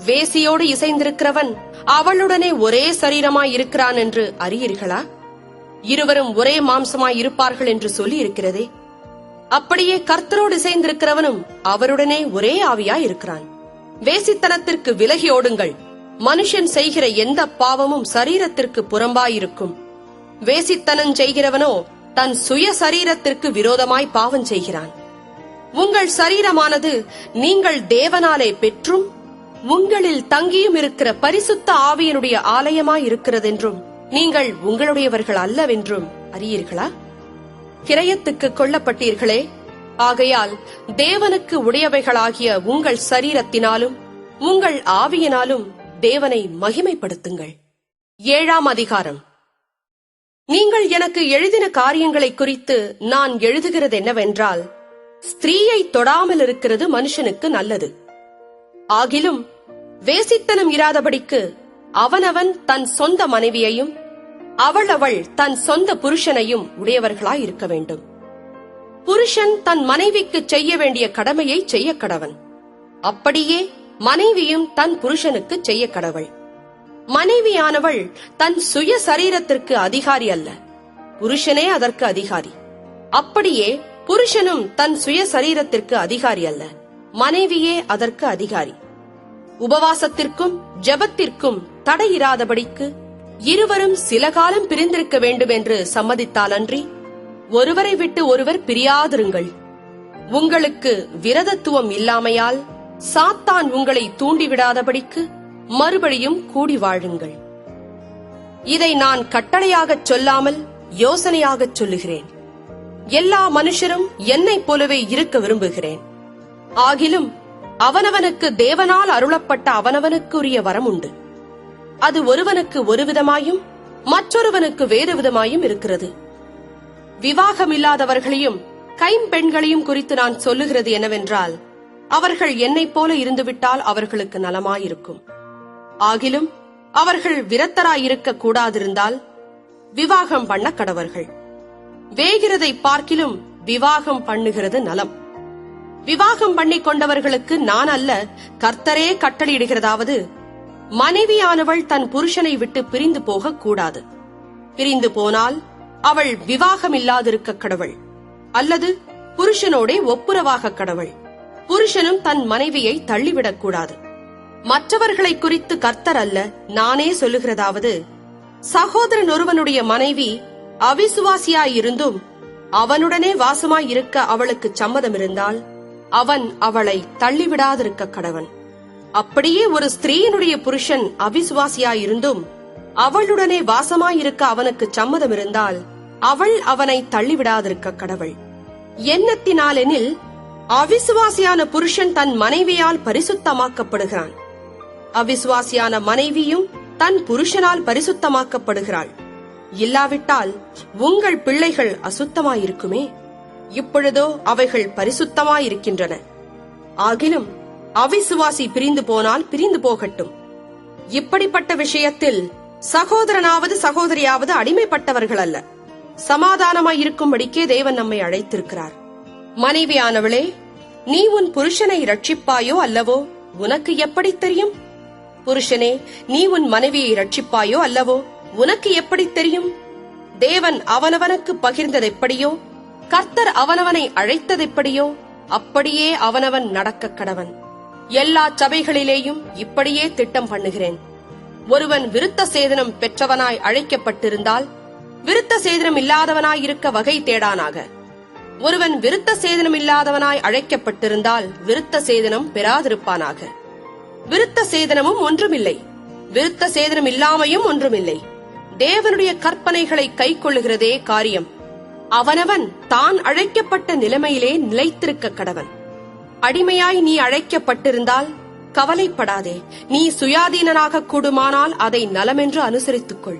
வேசியோடு இசைந்திருக்கிறவன் அவளுடனே ஒரே சரீரமாய் இருக்கிறான் என்று அறியீர்களா? இருவரும் ஒரே மாம்சமாய் இருப்பார்கள் என்று சொல்லி இருக்கிறதே. அப்படியே கர்த்தரோடு இசைந்திருக்கிறவனும் அவருடனே ஒரே ஆவியாய் இருக்கிறான். வேசித்தனத்திற்கு விலகி ஓடுங்கள். மனுஷன் செய்கிற எந்த பாவமும் சரீரத்திற்கு புறம்பாயிருக்கும். வேசித்தனம் செய்கிறவனோ தன் சுய சரீரத்திற்கு விரோதமாய் பாவம் செய்கிறான். உங்கள் சரீரமானது நீங்கள் தேவனாலே பெற்றும் உங்களில் தங்கியும் இருக்கிற பரிசுத்த ஆவியனுடைய ஆலயமாய் இருக்கிறதென்றும் நீங்கள் உங்களுடையவர்கள் அல்லவென்றும் அறியீர்களா? கிரயத்துக்கு கொல்லப்பட்டீர்களே, ஆகையால் தேவனுக்கு உடையவைகளாகிய உங்கள் சரீரத்தினாலும் உங்கள் ஆவியினாலும் தேவனை மகிமைப்படுத்துங்கள். 7ஆம் அதிகாரம். நீங்கள் எனக்கு எழுதின காரியங்களை குறித்து நான் எழுதுகிறது என்னவென்றால், ஸ்திரீயை தொடாமல் இருக்கிறது மனுஷனுக்கு நல்லது. ஆகிலும் வேசித்தனம் இராதபடிக்கு அவனவன் தன் சொந்த மனைவியையும் அவள் தன் சொந்த புருஷனையும் உடையவர்களாய் இருக்க வேண்டும். புருஷன் தன் மனைவிக்கு செய்ய வேண்டிய கடமையை செய்ய கடவன். அப்படியே மனைவியும் தன் புருஷனுக்கு செய்ய கடவள். மனைவியானவள் தன் சுய சரீரத்திற்கு அதிகாரி அல்ல, புருஷனே அதற்கு அதிகாரி. அப்படியே புருஷனும் தன் சுய சரீரத்திற்கு அதிகாரி அல்ல, மனைவியே அதற்கு அதிகாரி. உபவாசத்திற்கும் ஜெபத்திற்கும் தடையிராதபடிக்கு இருவரும் சில காலம் பிரிந்திருக்க வேண்டும் என்று சம்மதித்தாலன்றி ஒருவரை விட்டு ஒருவர் பிரியாதிருங்கள். உங்களுக்கு விரதத்துவம் இல்லாமையால் சாத்தான் உங்களை தூண்டிவிடாதபடிக்கு மறுபடியும் கூடி வாழுங்கள். இதை நான் கட்டளையாகச் சொல்லாமல் யோசனையாகச் சொல்லுகிறேன். எல்லா மனுஷரும் என்னைப் போலவே இருக்க விரும்புகிறேன். ஆகிலும் அவனவனுக்கு தேவனால் அருளப்பட்ட அவனவனுக்குரிய வரம் உண்டு. அது ஒருவனுக்கு ஒரு விதமாயும் மற்றொருவனுக்கு வேறு விதமாயும் இருக்கிறது. விவாகமில்லாதவர்களையும் கைம்பெண்களையும் குறித்து நான் சொல்லுகிறது என்னவென்றால், அவர்கள் என்னைப் போல இருந்துவிட்டால் அவர்களுக்கு நலமாயிருக்கும். ஆகிலும் அவர்கள் விரத்தராயிருக்க கூடாதிருந்தால் விவாகம் பண்ண கடவர்கள். வேகிறதை பார்க்கிலும் விவாகம் பண்ணுகிறது நலம். விவாகம் பண்ணி கொண்டவர்களுக்கு நான் அல்ல, கர்த்தரே கட்டளையிடுகிறதாவது, மனைவியானவள் தன் புருஷனை விட்டு பிரிந்து போக கூடாது. பிரிந்து போனால் அவள் விவாகம் இல்லாதிருக்க கடவள், அல்லது புருஷனோடே ஒப்புரவாக கடவள். புருஷனும் தன் மனைவியை தள்ளிவிடக் கூடாது. மற்றவர்களை குறித்து கர்த்தர் அல்ல, நானே சொல்லுகிறதாவது, சகோதரன் ஒருவனுடைய மனைவி அவிசுவாசியாயிருந்தும் அவனுடனே வாசமாயிருக்க அவளுக்கு சம்மதம் இருந்தால் அவன் அவளை தள்ளிவிடாதிருக்க கடவன். அப்படியே ஒரு ஸ்திரீயினுடைய புருஷன் அவிசுவாசியாயிருந்தும் அவளுடனே வாசமாயிருக்க அவனுக்கு சம்மதம் இருந்தால் அவள் அவனை தள்ளிவிடாதிருக்க கடவள். எண்ணத்தினாலெனில் அவிசுவாசியான புருஷன் தன் மனைவியால் பரிசுத்தமாக்கப்படுகிறான், அவிசுவாசியான மனைவியும் தன் புருஷனால் பரிசுத்தமாக்கப்படுகிறாள். இல்லாவிட்டால் உங்கள் பிள்ளைகள் அசுத்தமாயிருக்குமே, இப்பொழுதோ அவைகள் பரிசுத்தமாயிருக்கின்றன. ஆகிலும் அவிசுவாசி பிரிந்து போனால் பிரிந்து போகட்டும். இப்படிப்பட்ட விஷயத்தில் சகோதரனாவது சகோதரியாவது அடிமைப்பட்டவர்கள் அல்ல, சமாதானமாயிருக்கும்படிக்கே தேவன் நம்மை அழைத்திருக்கிறார். மனைவியானவளே, நீ உன் புருஷனை ரட்சிப்பாயோ அல்லவோ, உனக்கு எப்படி தெரியும்? புருஷனே, நீ உன் மனைவியை ரட்சிப்பாயோ அல்லவோ, உனக்கு எப்படி தெரியும்? தேவன் அவனவனுக்கு பகிர்ந்ததெப்படியோ, கர்த்தர் அவனவனை அழைத்ததெப்படியோ, அப்படியே அவனவன் நடக்க கடவன். எல்லா சபைகளிலேயும் இப்படியே திட்டம் பண்ணுகிறேன். ஒருவன் விருத்த சேதனம் பெற்றவனாய் அழைக்கப்பட்டிருந்தால் விருத்த சேதனம் இல்லாதவனாய் இருக்க வகை தேடானாக. ஒருவன் விருத்த சேதனம் இல்லாதவனாய் அழைக்கப்பட்டிருந்தால் விருத்த சேதனம் பெறாதிருப்பானாக. விருத்த சேதனமும் ஒன்றுமில்லை, விருத்த சேதனம் இல்லாமையும் ஒன்றுமில்லை. தேவனுடைய கற்பனைகளை கைக்கொள்ளுகிறதே காரியம். அவனவன் தான் அழைக்கப்பட்ட நிலைமையிலே நிலைத்திருக்க கடவன். அடிமையாய் நீ அழைக்கப்பட்டிருந்தால் கவலைப்படாதே. நீ சுயாதீனனாக கூடுமானால் அதை நலமென்று அனுசரித்துக் கொள்.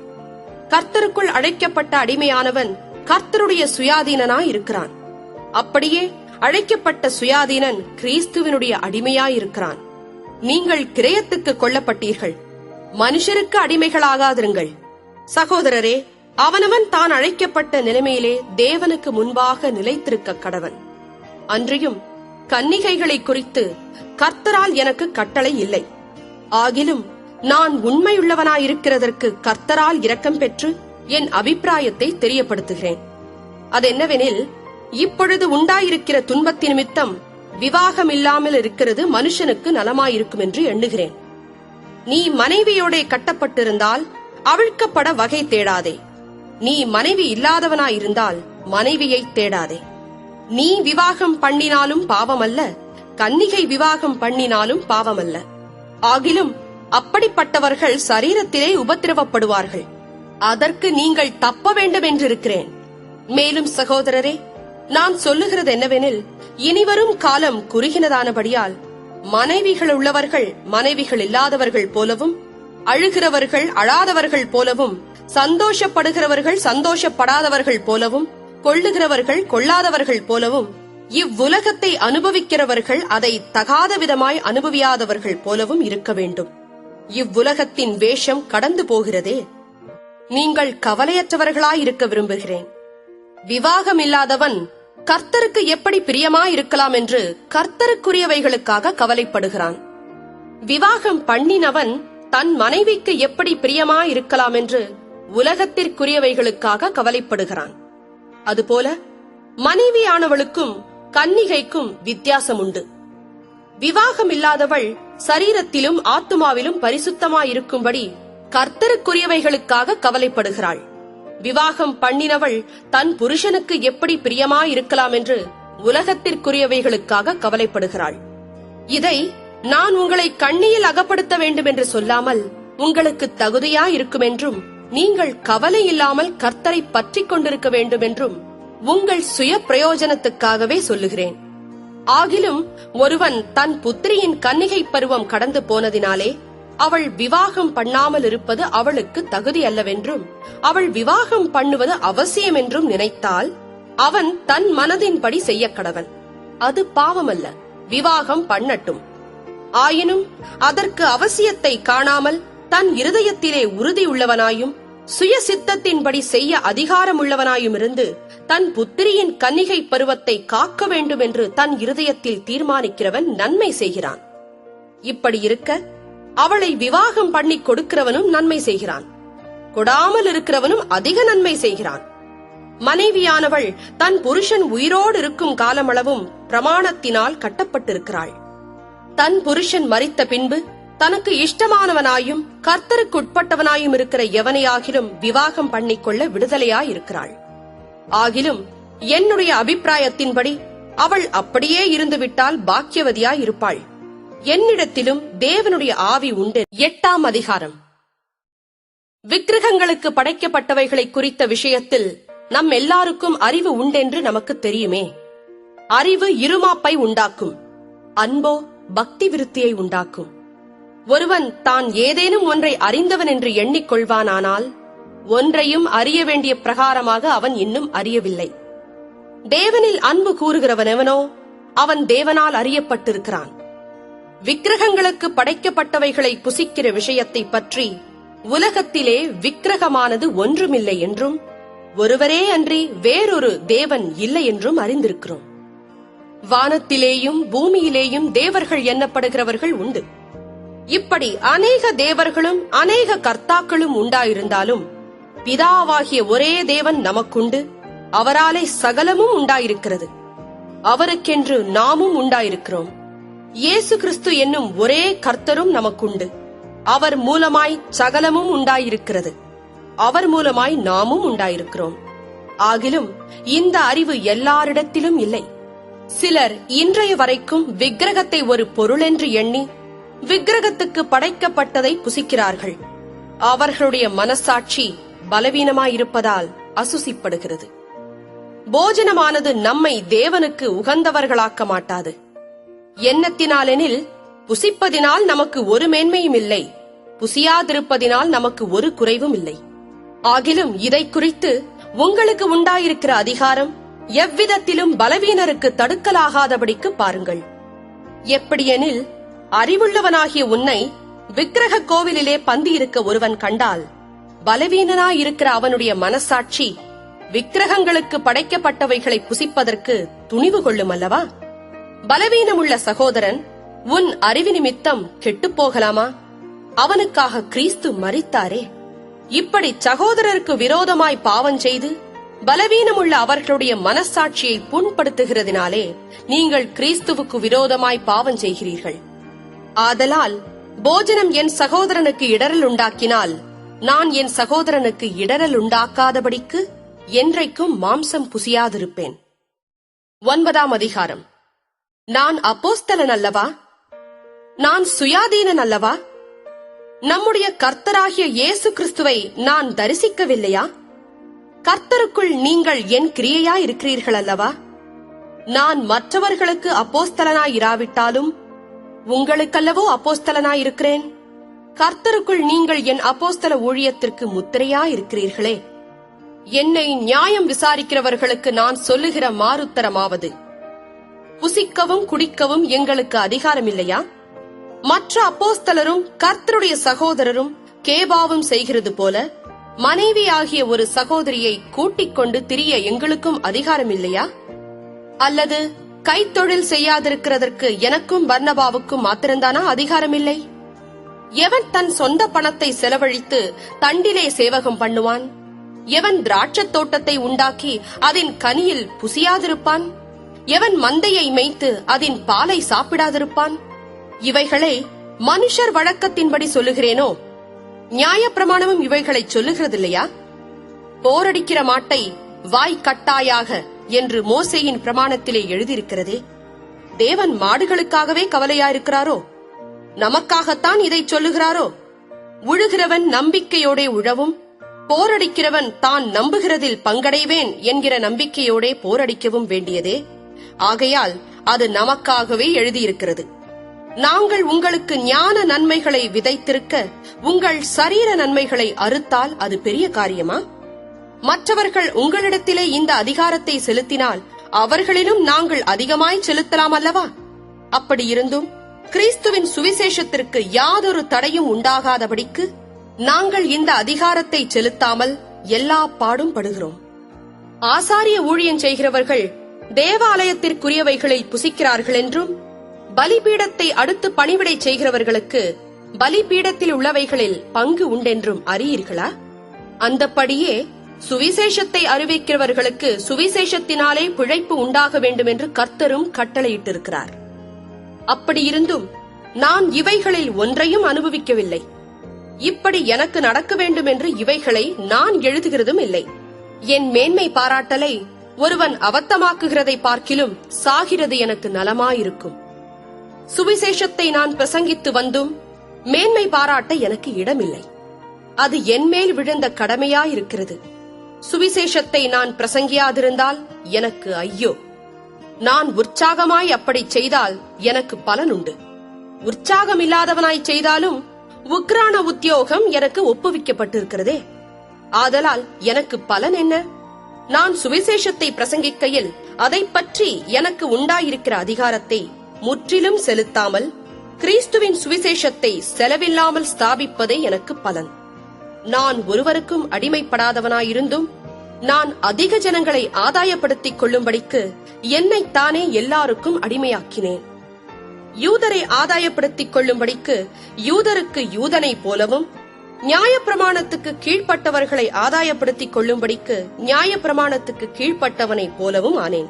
கர்த்தருக்குள் அழைக்கப்பட்ட அடிமையானவன் கர்த்தருடைய சுயாதீனனாய் இருக்கிறான். அப்படியே அழைக்கப்பட்ட சுயாதீனன் கிறிஸ்துவனுடைய அடிமையாயிருக்கிறான். நீங்கள் கிரயத்துக்கு கொல்லப்பட்டீர்கள், மனுஷருக்கு அடிமைகளாகாதிருங்கள். சகோதரரே, அவனவன் தான் அழைக்கப்பட்ட நிலைமையிலே தேவனுக்கு முன்பாக நிலைத்திருக்க கடவன். அன்றியும் கன்னிகைகளை குறித்து கர்த்தரால் எனக்கு கட்டளை இல்லை. ஆகிலும் நான் உண்மையுள்ளவனாயிருக்கிறதற்கு கர்த்தரால் இரக்கம் பெற்று என் அபிப்பிராயத்தை தெரியப்படுத்துகிறேன். அதென்னவெனில், இப்பொழுது உண்டாயிருக்கிற துன்பத்தின் நிமித்தம் விவாகம் இல்லாமல் இருக்கிறது மனுஷனுக்கு நலமாயிருக்கும் என்று எண்ணுகிறேன். நீ மனைவியோடே கட்டப்பட்டிருந்தால் அவிழ்க்கப்பட வகை தேடாதே. நீ மனைவி இல்லாதவனாயிருந்தால் மனைவியை தேடாதே. நீ விவாகம் பண்ணினாலும் பாவமல்ல, கன்னிகை விவாகம் பண்ணினாலும் பாவமல்ல. ஆகிலும் அப்படிப்பட்டவர்கள் சரீரத்திலே உபத்திரவப்படுவார்கள். அதற்கு நீங்கள் தப்ப வேண்டும் என்றிருக்கிறேன். மேலும் சகோதரரே, நான் சொல்லுகிறது என்னவெனில், இனிவரும் காலம் குறுகினதானபடியால் மனைவிகள் உள்ளவர்கள் மனைவிகள் இல்லாதவர்கள் போலவும், அழுகிறவர்கள் அழாதவர்கள் போலவும், சந்தோஷப்படுகிறவர்கள் சந்தோஷப்படாதவர்கள் போலவும், கொள்ளுகிறவர்கள் கொள்ளாதவர்கள் போலவும், இவ்வுலகத்தை அனுபவிக்கிறவர்கள் அதை தகாத விதமாய் அனுபவியாதவர்கள் போலவும் இருக்க வேண்டும். இவ்வுலகத்தின் வேஷம் கடந்து போகிறதே. நீங்கள் கவலையற்றவர்களாயிருக்க விரும்புகிறேன். விவாகம் இல்லாதவன் கர்த்தருக்கு எப்படி பிரியமாயிருக்கலாம் என்று கர்த்தருக்குரியவைகளுக்காக கவலைப்படுகிறான். விவாகம் பண்ணினவன் தன் மனைவிக்கு எப்படி பிரியமாயிருக்கலாம் என்று உலகத்திற்குரியவைகளுக்காக கவலைப்படுகிறான். அதுபோல மனைவியானவளுக்கும் கன்னிகைக்கும் வித்தியாசம் உண்டு. விவாகம் இல்லாதவள் சரீரத்திலும் ஆத்துமாவிலும் பரிசுத்தமாயிருக்கும்படி கர்த்தருக்குரியவைகளுக்காக கவலைப்படுகிறாள். விவாகம் பண்ணினவள் தன் புருஷனுக்கு எப்படி பிரியமாயிருக்கலாம் என்று உலகத்திற்குரியவைகளுக்காக கவலைப்படுகிறாள். இதை நான் உங்களை கண்ணியில் அகப்படுத்த வேண்டும் என்று சொல்லாமல் உங்களுக்கு தகுதியாயிருக்கும் என்றும், நீங்கள் கவலை இல்லாமல் கர்த்தரை பற்றிக் கொண்டிருக்க வேண்டும் என்றும் உங்கள் சுய பிரயோஜனத்துக்காகவே சொல்லுகிறேன். ஆகிலும் ஒருவன் தன் புத்திரியின் கன்னிகை பருவம் கடந்து போனதினாலே அவள் விவாகம் பண்ணாமல் இருப்பது அவளுக்கு தகுதி அல்லவென்றும், அவள் விவாகம் பண்ணுவது அவசியம் என்றும் நினைத்தால் அவன் தன் மனதின்படி செய்ய கடவன். அது பாவமல்ல, விவாகம் பண்ணட்டும். ஆயினும் அதற்கு அவசியத்தை காணாமல் தன் இருதயத்திலே உறுதியுள்ளவனாயும் சுய சித்தத்தின்படி செய்ய அதிகாரமுள்ளவனாயும் இருந்து தன் புத்திரியின் கன்னிகை பருவத்தை காக்க வேண்டும் என்று தன் இருதயத்தில் தீர்மானிக்கிறவன் நன்மை செய்கிறான். இப்படி இருக்க அவளை விவாகம் பண்ணி கொடுக்கிறவனும் நன்மை செய்கிறான், கொடாமல் இருக்கிறவனும் அதிக நன்மை செய்கிறான். மனைவியானவள் தன் புருஷன் உயிரோடு இருக்கும் காலமளவும் பிரமாணத்தினால் கட்டப்பட்டிருக்கிறாள். தன் புருஷன் மரித்த பின்பு தனக்கு இஷ்டமானவனாயும் கர்த்தருக்குட்பட்டவனாயும் இருக்கிற எவனையாகிலும் விவாகம் பண்ணிக்கொள்ள விடுதலையாயிருக்கிறாள். ஆகிலும் என்னுடைய அபிப்பிராயத்தின்படி அவள் அப்படியே இருந்துவிட்டால் பாக்கியவதியாயிருப்பாள். என்னிடத்திலும் தேவனுடைய ஆவி உண்டு. 8ஆம் அதிகாரம். விக்கிரகங்களுக்கு படைக்கப்பட்டவைகளை குறித்த விஷயத்தில் நம் எல்லாருக்கும் அறிவு உண்டென்று நமக்கு தெரியுமே. அறிவு இருமாப்பை உண்டாக்கும், அன்போ பக்தி விருத்தியை உண்டாக்கும். ஒருவன் தான் ஏதேனும் ஒன்றை அறிந்தவன் என்று எண்ணிக்கொள்வானானால் ஒன்றையும் அறிய வேண்டிய பிரகாரமாக அவன் இன்னும் அறியவில்லை. தேவனில் அன்பு கூறுகிறவனெவனோ அவன் தேவனால் அறியப்பட்டிருக்கிறான். விக்கிரகங்களுக்கு படைக்கப்பட்டவைகளை புசிக்கிற விஷயத்தை பற்றி உலகத்திலே விக்கிரகமானது ஒன்றுமில்லை என்றும், ஒருவரே அன்றி வேறொரு தேவன் இல்லை என்றும் அறிந்திருக்கிறோம். வானத்திலேயும் பூமியிலேயும் தேவர்கள் எண்ணப்படுகிறவர்கள் உண்டு. இப்படி அநேக தேவர்களும் அநேக கர்த்தாக்களும் உண்டாயிருந்தாலும் பிதாவாகிய ஒரே தேவன் நமக்குண்டு, அவராலே சகலமும் உண்டாயிருக்கிறது. அவருக்கென்று நாமும் உண்டாயிருக்கிறோம். இயேசு கிறிஸ்து என்னும் ஒரே கர்த்தரும் நமக்குண்டு. அவர் மூலமாய் சகலமும் உண்டாயிருக்கிறது. அவர் மூலமாய் நாமும் உண்டாயிருக்கிறோம். ஆகிலும் இந்த அறிவு எல்லாரிடத்திலும் இல்லை. சிலர் இன்றைய வரைக்கும் விக்கிரகத்தை ஒரு பொருளென்று எண்ணி விக்கிரகத்துக்கு படைக்கப்பட்டதை புசிக்கிறார்கள். அவர்களுடைய மனசாட்சி பலவீனமாயிருப்பதால் அசுசிப்படுகிறது. போஜனமானது நம்மை தேவனுக்கு உகந்தவர்களாக்க மாட்டாது. எண்ணத்தினாலெனில் புசிப்பதினால் நமக்கு ஒரு மேன்மையும் இல்லை, புசியாதிருப்பதினால் நமக்கு ஒரு குறைவும் இல்லை. ஆகிலும் இதை குறித்து உங்களுக்கு உண்டாயிருக்கிற அதிகாரம் எவ்விதத்திலும் பலவீனருக்கு தடுக்கலாகாதபடிக்கு பாருங்கள். எப்படியெனில், அறிவுள்ளவனாகிய உன்னை விக்கிரக கோவிலிலே பந்தியிருக்க ஒருவன் கண்டால், பலவீனனாயிருக்கிற அவனுடைய மனசாட்சி விக்கிரகங்களுக்கு படைக்கப்பட்டவைகளை புசிப்பதற்கு துணிவு கொள்ளும் அல்லவா? பலவீனமுள்ள சகோதரன் உன் அறிவு நிமித்தம் கெட்டுப்போகலாமா? அவனுக்காக கிறிஸ்து மரித்தாரே. இப்படி சகோதரருக்கு விரோதமாய் பாவம் செய்து பலவீனமுள்ள அவர்களுடைய மனசாட்சியை புண்படுத்துகிறதினாலே நீங்கள் கிறிஸ்துவுக்கு விரோதமாய் பாவம் செய்கிறீர்கள். ஆதலால் போஜனம் என் சகோதரனுக்கு இடரல் உண்டாக்கினால், நான் என் சகோதரனுக்கு இடரல் உண்டாக்காதபடிக்கு என்றைக்கும் மாம்சம் புசியாதிருப்பேன். 9ஆம் அதிகாரம். நான் அப்போஸ்தலன் அல்லவா? நான் சுயாதீனன் அல்லவா? நம்முடைய கர்த்தராகிய இயேசு கிறிஸ்துவை நான் தரிசிக்கவில்லையா? கர்த்தருக்குள் நீங்கள் என் கிரியையாயிருக்கிறீர்கள் அல்லவா? நான் மற்றவர்களுக்கு அப்போஸ்தலனாயிராவிட்டாலும் உங்களுக்கல்லவோ அப்போஸ்தலனாயிருக்கிறேன். கர்த்தருக்குள் நீங்கள் என் அப்போஸ்தல ஊழியத்திற்கு முத்திரையாயிருக்கிறீர்களே. என்னை நியாயம் விசாரிக்கிறவர்களுக்கு நான் சொல்லுகிற மாறுத்தரமாவது, புசிக்கவும் குடிக்கவும் எங்களுக்கு அதிகாரம் இல்லையா? மற்ற அப்போஸ்தலரும் கர்த்தருடைய சகோதரரும் கேபாவும் செய்கிறது போல மனைவி ஆகிய ஒரு சகோதரியை கூட்டிக் கொண்டு திரிய எங்களுக்கும் அதிகாரம் இல்லையா? அல்லது கைத்தொழில் செய்யாதிருக்கிறதற்கு எனக்கும் பர்னபாவுக்கும் மாத்திரந்தானா அதிகாரம் இல்லை? எவன் தன் சொந்த பணத்தை செலவழித்து தண்டிலே சேவகம் பண்ணுவான்? எவன் திராட்சத் தோட்டத்தை உண்டாக்கி அதன் கனியில் புசியாதிருப்பான்? எவன் மந்தையை மேய்த்து அதன் பாலை சாப்பிடாதிருப்பான்? இவைகளை மனுஷர் வழக்கத்தின்படி சொல்லுகிறேனோ? நியாயப்பிரமாணமும் இவைகளை சொல்லுகிறதில்லையா? போரடிக்கிற மாட்டை வாய் கட்டாயாக என்று மோசேயின் பிரமாணத்திலே எழுதியிருக்கிறதே. தேவன் மாடுகளுக்காகவே கவலையாயிருக்கிறாரோ? நமக்காகத்தான் இதை சொல்லுகிறாரோ? உழுகிறவன் நம்பிக்கையோடே உழவும், போரடிக்கிறவன் தான் நம்புகிறதில் பங்கடைவேன் என்கிற நம்பிக்கையோடே போரடிக்கவும் வேண்டியதே. ஆகையால் அது நமக்காகவே எழுதியிருக்கிறது. நாங்கள் உங்களுக்கு ஞான நன்மைகளை விதைத்திருக்க உங்கள் சரீர நன்மைகளை அறுத்தால் அது பெரிய காரியமா? மற்றவர்கள் உங்களிடத்திலே இந்த அதிகாரத்தை செலுத்தினால் அவர்களிலும் நாங்கள் அதிகமாய் செலுத்தலாம் அல்லவா? அப்படியிருந்தும் கிறிஸ்துவின் சுவிசேஷத்திற்கு யாதொரு தடையும் உண்டாகாதபடிக்கு நாங்கள் இந்த அதிகாரத்தை செலுத்தாமல் எல்லா பாடும் படுகிறோம். ஆசாரிய ஊழியம் செய்கிறவர்கள் தேவாலயத்திற்குரியவைகளில் புசிக்கிறார்கள் என்றும், பலிபீடத்தை அடுத்து பணிவிடை செய்கிறவர்களுக்கு பலிபீடத்தில் உள்ளவைகளில் பங்கு உண்டென்றும் அறியீர்களா? அந்தப்படியே சுவிசேஷத்தை அறிவிக்கிறவர்களுக்கு சுவிசேஷத்தினாலே பிழைப்பு உண்டாக வேண்டும் என்று கர்த்தரும் கட்டளையிட்டிருக்கிறார். அப்படியிருந்தும் நான் இவைகளில் ஒன்றையும் அனுபவிக்கவில்லை. இப்படி எனக்கு நடக்க வேண்டும் என்று இவைகளை நான் எழுதுகிறதும் இல்லை. என் மேன்மை பாராட்டலை ஒருவன் அவத்தமாக்குகிறதை பார்க்கிலும் சாகிறது எனக்கு நலமாயிருக்கும். சுவிசேஷத்தை நான் பிரசங்கித்து வந்தும் மேன்மை பாராட்ட எனக்கு இடமில்லை. அது என் மேல் விழுந்த கடமையாயிருக்கிறது. சுவிசேஷத்தை நான் பிரசங்கியாதிருந்தால் எனக்கு ஐயோ! நான் உற்சாகமாய் அப்படி செய்தால் எனக்கு பலனுண்டு. உற்சாகமில்லாதவனாய் செய்தாலும் உக்ரான உத்தியோகம் எனக்கு ஒப்புவிக்கப்பட்டிருக்கிறதே. ஆதலால் எனக்கு பலன் என்ன? நான் சுவிசேஷத்தை பிரசங்கிக்கையில் அதை பற்றி எனக்கு உண்டாயிருக்கிற அதிகாரத்தை முற்றிலும் செலுத்தாமல் கிறிஸ்துவின் சுவிசேஷத்தை செலவில்லாமல் ஸ்தாபிப்பதே எனக்கு பலன். நான் ஒருவருக்கும் அடிமைப்படாதவனாயிருந்தும் நான் அதிக ஜனங்களை ஆதாயப்படுத்திக் கொள்ளும்படிக்கு என்னைத்தானே எல்லாருக்கும் அடிமையாக்கினேன். யூதரை ஆதாயப்படுத்திக் கொள்ளும்படிக்கு யூதருக்கு யூதனை போலவும், நியாயப்பிரமாணத்துக்கு கீழ்ப்பட்டவர்களை ஆதாயப்படுத்திக் கொள்ளும்படிக்கு நியாயப்பிரமாணத்துக்கு கீழ்ப்பட்டவனை போலவும் ஆனேன்.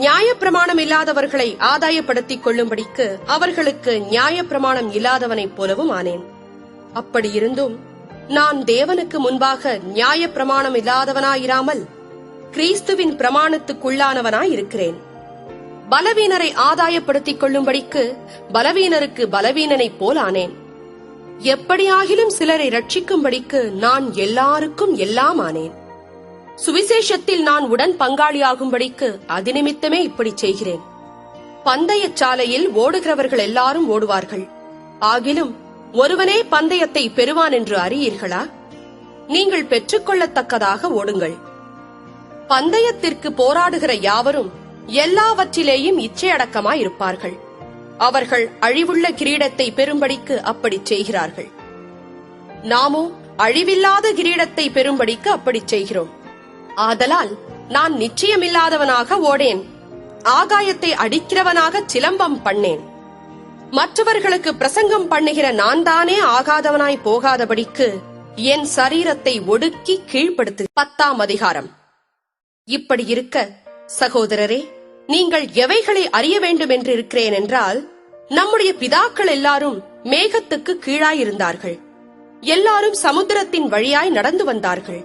நியாயப்பிரமாணம் இல்லாதவர்களை ஆதாயப்படுத்திக் கொள்ளும்படிக்கு அவர்களுக்கு நியாயப்பிரமாணம் இல்லாதவனைப் போலவும் ஆனேன். அப்படியிருந்தும் நான் தேவனுக்கு முன்பாக நியாயப்பிரமாணம் இல்லாதவனாயிராமல் கிறிஸ்துவின் பிரமாணத்துக்குள்ளானவனாயிருக்கிறேன். பலவீனரை ஆதாயப்படுத்திக் கொள்ளும்படிக்கு பலவீனருக்கு பலவீனனைப் போலானேன். எப்படியாகிலும் சிலரை ரட்சிக்கும்படிக்கு நான் எல்லாருக்கும் எல்லாம் ஆனேன். சுவிசேஷத்தில் நான் உடன் பங்காளியாகும்படிக்கு அது நிமித்தமே இப்படி செய்கிறேன். பந்தயச் சாலையில் ஓடுகிறவர்கள் எல்லாரும் ஓடுவார்கள், ஆகிலும் ஒருவனே பந்தயத்தை பெறுவான் என்று அறியீர்களா? நீங்கள் பெற்றுக்கொள்ளத்தக்கதாக ஓடுங்கள். பந்தயத்திற்கு போராடுகிற யாவரும் எல்லாவற்றிலேயும் இச்சையடக்கமாயிருப்பார்கள். அவர்கள் அழிவுள்ள கிரீடத்தை பெறும்படிக்கு அப்படிச் செய்கிறார்கள். நாமோ அழிவில்லாத கிரீடத்தை பெறும்படிக்கு அப்படிச் செய்கிறோம். ஆதலால் நான் நிச்சயமில்லாதவனாக ஓடேன், ஆகாயத்தை அடிக்கிறவனாக சிலம்பம் பண்ணேன். மற்றவர்களுக்கு பிரசங்கம் பண்ணுகிற நான் தானே ஆகாதவனாய் போகாதபடிக்கு என் சரீரத்தை ஒடுக்கி கீழ்ப்படுத்து. 10ஆம் அதிகாரம். இப்படி இருக்க சகோதரரே, நீங்கள் எவைகளை அறிய வேண்டும் என்று இருக்கிறேன் என்றால், நம்முடைய பிதாக்கள் எல்லாரும் மேகத்துக்கு கீழாயிருந்தார்கள். எல்லாரும் சமுத்திரத்தின் வழியாய் நடந்து வந்தார்கள்.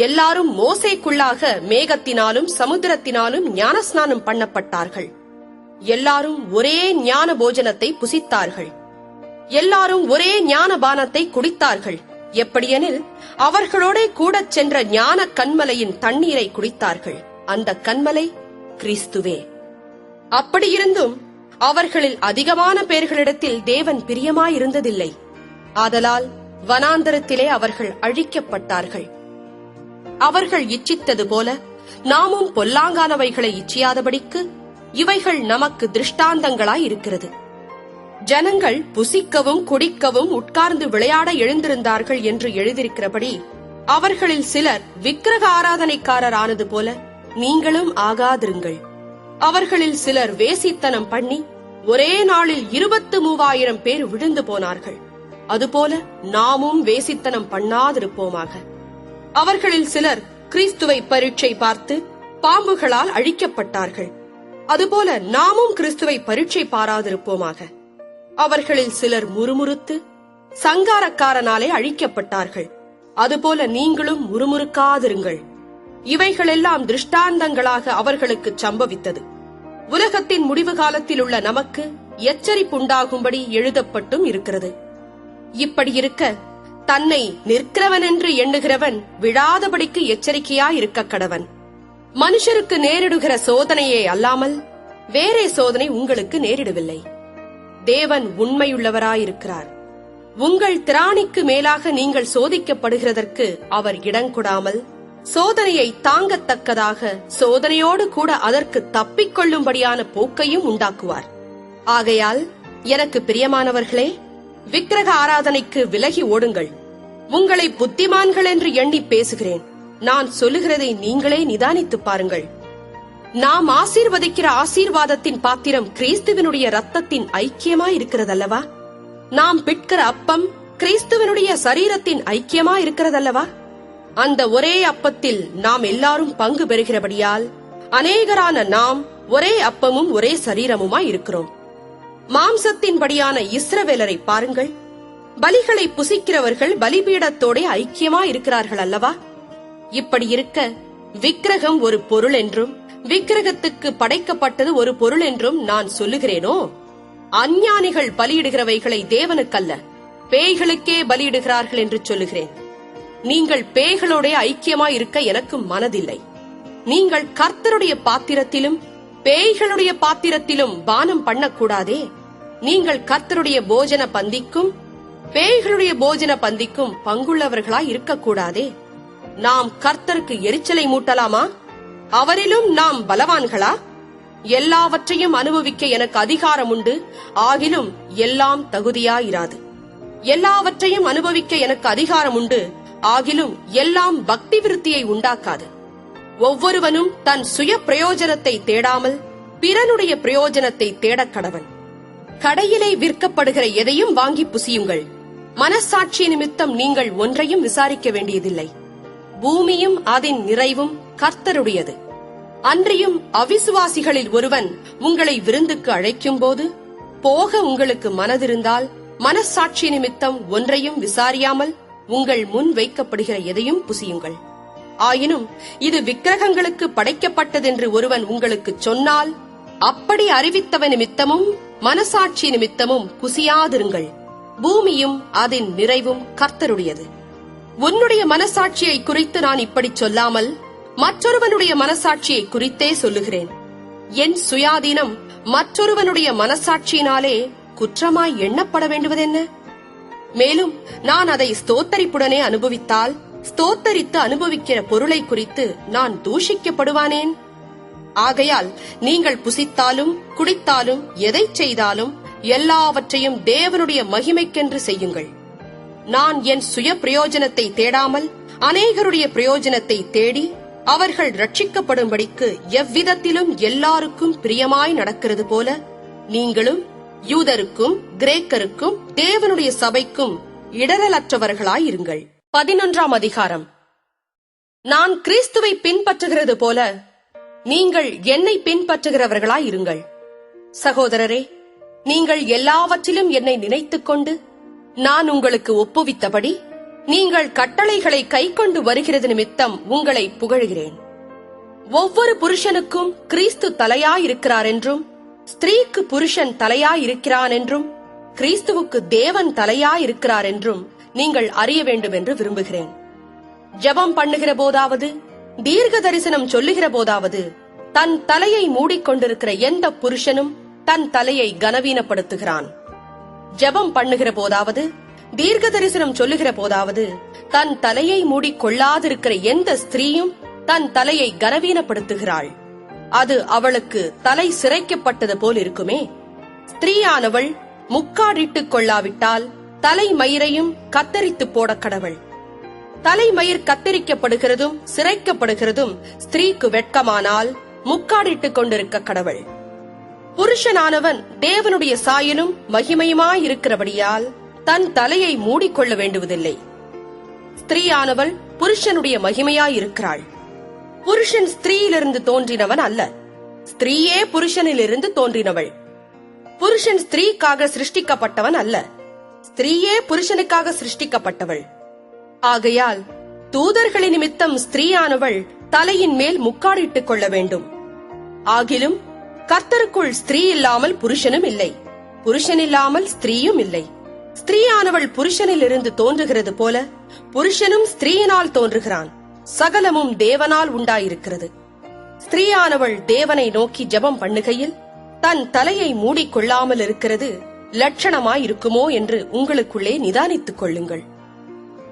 எல்லாரும் மோசேக்குள்ளாக மேகத்தினாலும் சமுத்திரத்தினாலும் ஞானஸ்நானம் பண்ணப்பட்டார்கள். எல்லாரும் ஒரே ஞான போஜனத்தை புசித்தார்கள். எல்லாரும் ஒரே ஞான பானத்தை குடித்தார்கள். எப்படியெனில் அவர்களோட கூட சென்ற ஞான கன்மலையின் தண்ணீரை குடித்தார்கள். அந்த கன்மலை கிறிஸ்துவே. அப்படியிருந்தும் அவர்களில் அதிகமான பேர்களிடத்தில் தேவன் பிரியமாயிருந்ததில்லை. ஆதலால் வனாந்தரத்திலே அவர்கள் அழிக்கப்பட்டார்கள். அவர்கள் இச்சித்தது போல நாமும் பொல்லாங்கானவைகளை இச்சியாதபடிக்கு இவைகள் நமக்கு திருஷ்டாந்தங்களாய் இருக்கிறது. ஜனங்கள் புசிக்கவும் குடிக்கவும் உட்கார்ந்து விளையாட எழுந்திருந்தார்கள் என்று எழுதியிருக்கிறபடி அவர்களில் சிலர் விக்கிரக ஆராதனைக்காரரானது போல நீங்களும் ஆகாதிருங்கள். அவர்களில் சிலர் வேசித்தனம் பண்ணி ஒரே நாளில் 23,000 பேர் விழுந்து போனார்கள். அதுபோல நாமும் வேசித்தனம் பண்ணாதிருப்போமாக. அவர்களில் சிலர் கிறிஸ்துவை பரீட்சை பார்த்து பாம்புகளால் அழிக்கப்பட்டார்கள். அதுபோல நாமும் கிறிஸ்துவை பரீட்சை பாராதிருப்போமாக. அவர்களில் சிலர் முறுமுறுத்து சங்காரக்காரனாலே அழிக்கப்பட்டார்கள். அதுபோல நீங்களும் முறுமுறுக்காதிருங்கள். இவைகளெல்லாம் திருஷ்டாந்தங்களாக அவர்களுக்கு சம்பவித்தது. உலகத்தின் முடிவு காலத்தில் உள்ள நமக்கு எச்சரிப்புண்டாகும்படி எழுதப்பட்டும் இருக்கிறது. இப்படி இருக்க தன்னை நிற்கிறவன் என்று எண்ணுகிறவன் விழாதபடிக்கு எச்சரிக்கையாயிருக்க கடவன். மனுஷருக்கு நேரிடுகிற சோதனையே அல்லாமல் வேறே சோதனை உங்களுக்கு நேரிடவில்லை. தேவன் உண்மையுள்ளவராயிருக்கிறார். உங்கள் திராணிக்கு மேலாக நீங்கள் சோதிக்கப்படுகிறதற்கு அவர் இடங்கொடாமல் சோதனையை தாங்கத்தக்கதாக சோதனையோடு கூட அதற்கு தப்பிக்கொள்ளும்படியான போக்கையும் உண்டாக்குவார். ஆகையால் எனக்கு பிரியமானவர்களே, விக்கிரக ஆராதனைக்கு விலகி ஓடுங்கள். உங்களை புத்திமான்கள் என்று எண்ணி பேசுகிறேன். நான் சொல்லுகிறதை நீங்களே நிதானித்து பாருங்கள். நாம் ஆசீர்வதிக்கிற ஆசீர்வாதத்தின் பாத்திரம் கிறிஸ்துவனுடைய இரத்தத்தின் ஐக்கியமாயிருக்கிறதல்லவா? நாம் பிட்கிற அப்பம் கிறிஸ்துவனுடைய சரீரத்தின் ஐக்கியமாயிருக்கிறதல்லவா? அந்த ஒரே அப்பத்தில் நாம் எல்லாரும் பங்கு பெறுகிறபடியால் அநேகரான நாம் ஒரே அப்பமும் ஒரே சரீரமுமாய் இருக்கிறோம். மாம்சத்தின்படியான இஸ்ரவேலரை பாருங்கள். பலிகளை புசிக்கிறவர்கள் பலிபீடத்தோட ஐக்கியமாயிருக்கிறார்கள் அல்லவா? இப்படி இருக்க விக்கிரகம் ஒரு பொருள் என்றும் விக்கிரகத்துக்கு படைக்கப்பட்டது ஒரு பொருள் என்றும் நான் சொல்லுகிறேனோ? அஞ்ஞானிகள் பலியிடுகிறவைகளை தேவனுக்கல்ல பேய்களுக்கே பலியிடுகிறார்கள் என்று சொல்லுகிறேன். நீங்கள் பேய்களோட ஐக்கியமாயிருக்க எனக்கு மனதில்லை. நீங்கள் கர்த்தருடைய பாத்திரத்திலும் பேய்களுடைய பாத்திரத்திலும் பானம் பண்ணக்கூடாதே. நீங்கள் கர்த்தருடைய போஜன பந்திக்கும் பேய்களுடைய போஜன பந்திக்கும் பங்குள்ளவர்களாய் இருக்கக்கூடாதே. நாம் கர்த்தருக்கு எரிச்சலை மூட்டலாமா? அவரிலும் நாம் பலவான்களா? எல்லாவற்றையும் அனுபவிக்க எனக்கு அதிகாரம் உண்டு, ஆகிலும் எல்லாம் தகுதியாயிராது. எல்லாவற்றையும் அனுபவிக்க எனக்கு அதிகாரம் உண்டு, ஆகிலும் எல்லாம் பக்தி விருத்தியை உண்டாக்காது. ஒவ்வொருவனும் தன் சுய பிரயோஜனத்தை தேடாமல் பிறனுடைய பிரயோஜனத்தை தேடக் கடவன். கடையிலே விற்கப்படுகிற எதையும் வாங்கி புசியுங்கள். மனசாட்சி நிமித்தம் நீங்கள் ஒன்றையும் விசாரிக்க வேண்டியதில்லை. பூமியும் அதன் நிறைவும் கர்த்தருடையது. அன்றியும் அவிசுவாசிகளில் ஒருவன் உங்களை விருந்துக்கு அழைக்கும் போது போக உங்களுக்கு மனதிருந்தால் மனசாட்சி நிமித்தம் ஒன்றையும் விசாரியாமல் உங்கள் முன் வைக்கப்படுகிற எதையும் புசியுங்கள். ஆயினும் இது விக்கிரகங்களுக்கு படைக்கப்பட்டதென்று ஒருவன் உங்களுக்கு சொன்னால், அப்படி அறிவித்தவன் நிமித்தமும் மனசாட்சி நிமித்தமும் குசியாதிருங்கள். பூமியும் அதன் நிறைவும் கர்த்தருடையது. உன்னுடைய மனசாட்சியை குறித்து நான் இப்படி சொல்லாமல் மற்றொருவனுடைய மனசாட்சியை குறித்தே சொல்லுகிறேன். என் சுயாதீனம் மற்றொருவனுடைய மனசாட்சியினாலே குற்றமாய் எண்ணப்பட வேண்டுவதென்ன? மேலும் நான் அதை ஸ்தோத்தரிப்புடனே அனுபவித்தால், ஸ்தோத்தரித்து அனுபவிக்கிற பொருளை குறித்து நான் தூஷிக்கப்படுவானேன்? ஆகையால் நீங்கள் புசித்தாலும் குடித்தாலும் எதை செய்தாலும் எல்லாவற்றையும் தேவனுடைய மகிமைக்கென்று செய்யுங்கள். நான் என் சுய பிரயோஜனத்தை தேடாமல் அநேகருடைய பிரயோஜனத்தை தேடி அவர்கள் ரட்சிக்கப்படும்படிக்கு எவ்விதத்திலும் எல்லாருக்கும் பிரியமாய் நடக்கிறது போல, நீங்களும் யூதருக்கும் கிரேக்கருக்கும் தேவனுடைய சபைக்கும் இடரலற்றவர்களாயிருங்கள். 11ஆம் அதிகாரம். நான் கிறிஸ்துவை பின்பற்றுகிறது போல நீங்கள் என்னை பின்பற்றுகிறவர்களாயிருங்கள். சகோதரரே, நீங்கள் எல்லாவற்றிலும் என்னை நினைத்துக் கொண்டு நான் உங்களுக்கு ஒப்புவித்தபடி நீங்கள் கட்டளைகளை கைக்கொண்டு வருகிறது நிமித்தம் உங்களை புகழ்கிறேன். ஒவ்வொரு புருஷனுக்கும் கிறிஸ்து தலையாயிருக்கிறார் என்றும், ஸ்திரீக்கு புருஷன் தலையாயிருக்கிறான் என்றும், கிறிஸ்துவுக்கு தேவன் தலையாயிருக்கிறார் என்றும் நீங்கள் அறிய வேண்டும் என்று விரும்புகிறேன். ஜெபம் பண்ணுகிற போதாவது, தீர்க்க தரிசனம் சொல்லுகிற போதாவது, தன் தலையை மூடிக்கொண்டிருக்கிற எந்த புருஷனும் தன் தலையை கனவீனப்படுத்துகிறான். ஜெபம் பண்ணுகிற போதாவது, தீர்க்க தரிசனம் சொல்லுகிற போதாவது, தன் தலையை மூடிக்கொள்ளாதிருக்கிற எந்த ஸ்திரீயும் தன் தலையை கனவீனப்படுத்துகிறாள். அது அவளுக்கு தலை சிரைக்கப்பட்டது போல் இருக்குமே. ஸ்திரீயானவள் முக்காடிட்டுக் கொள்ளாவிட்டால் தலைமயிரையும் கத்தரித்து போட கடவள். தலைமயிர் கத்தரிக்கப்படுகிறதும் சிரைக்கப்படுகிறதும் ஸ்திரீக்கு வெட்கமானால் முக்காடிட்டுக் கொண்டிருக்க கடவள். புருஷனானவன் தேவனுடைய சாயலும் மகிமையுமாயிருக்கிறபடியால் தன் தலையை மூடிக்கொள்ள வேண்டுவதில்லை. ஸ்திரீயானவள் புருஷனுடைய மகிமையாயிருக்கிறாள். புருஷன் ஸ்திரீயிலிருந்து தோன்றினவன் அல்ல, ஸ்திரீயே புருஷனிலிருந்து தோன்றினவள். புருஷன் ஸ்திரீக்காக சிருஷ்டிக்கப்பட்டவன் அல்ல, ஸ்திரீயே புருஷனுக்காக சிருஷ்டிக்கப்பட்டவள். ஆகையால் தூதர்களின் நிமித்தம் ஸ்திரீயானவள் தலையின் மேல் முக்காடிட்டுக் கொள்ள வேண்டும். ஆகிலும் கர்த்தருக்குள் ஸ்திரீ இல்லாமல் புருஷனும் இல்லை, புருஷன் இல்லாமல் ஸ்திரீயும் இல்லை. ஸ்திரீயானவள் புருஷனிலிருந்து தோன்றுகிறது போல புருஷனும் ஸ்திரீயினால் தோன்றுகிறான். சகலமும் தேவனால் உண்டாயிருக்கிறது. ஸ்திரீயானவள் தேவனை நோக்கி ஜெபம் பண்ணுகையில் தன் தலையை மூடிக்கொள்ளாமல் இருக்கிறது லட்சணமாயிருக்குமோ என்று உங்களுக்குள்ளே நிதானித்துக் கொள்ளுங்கள்.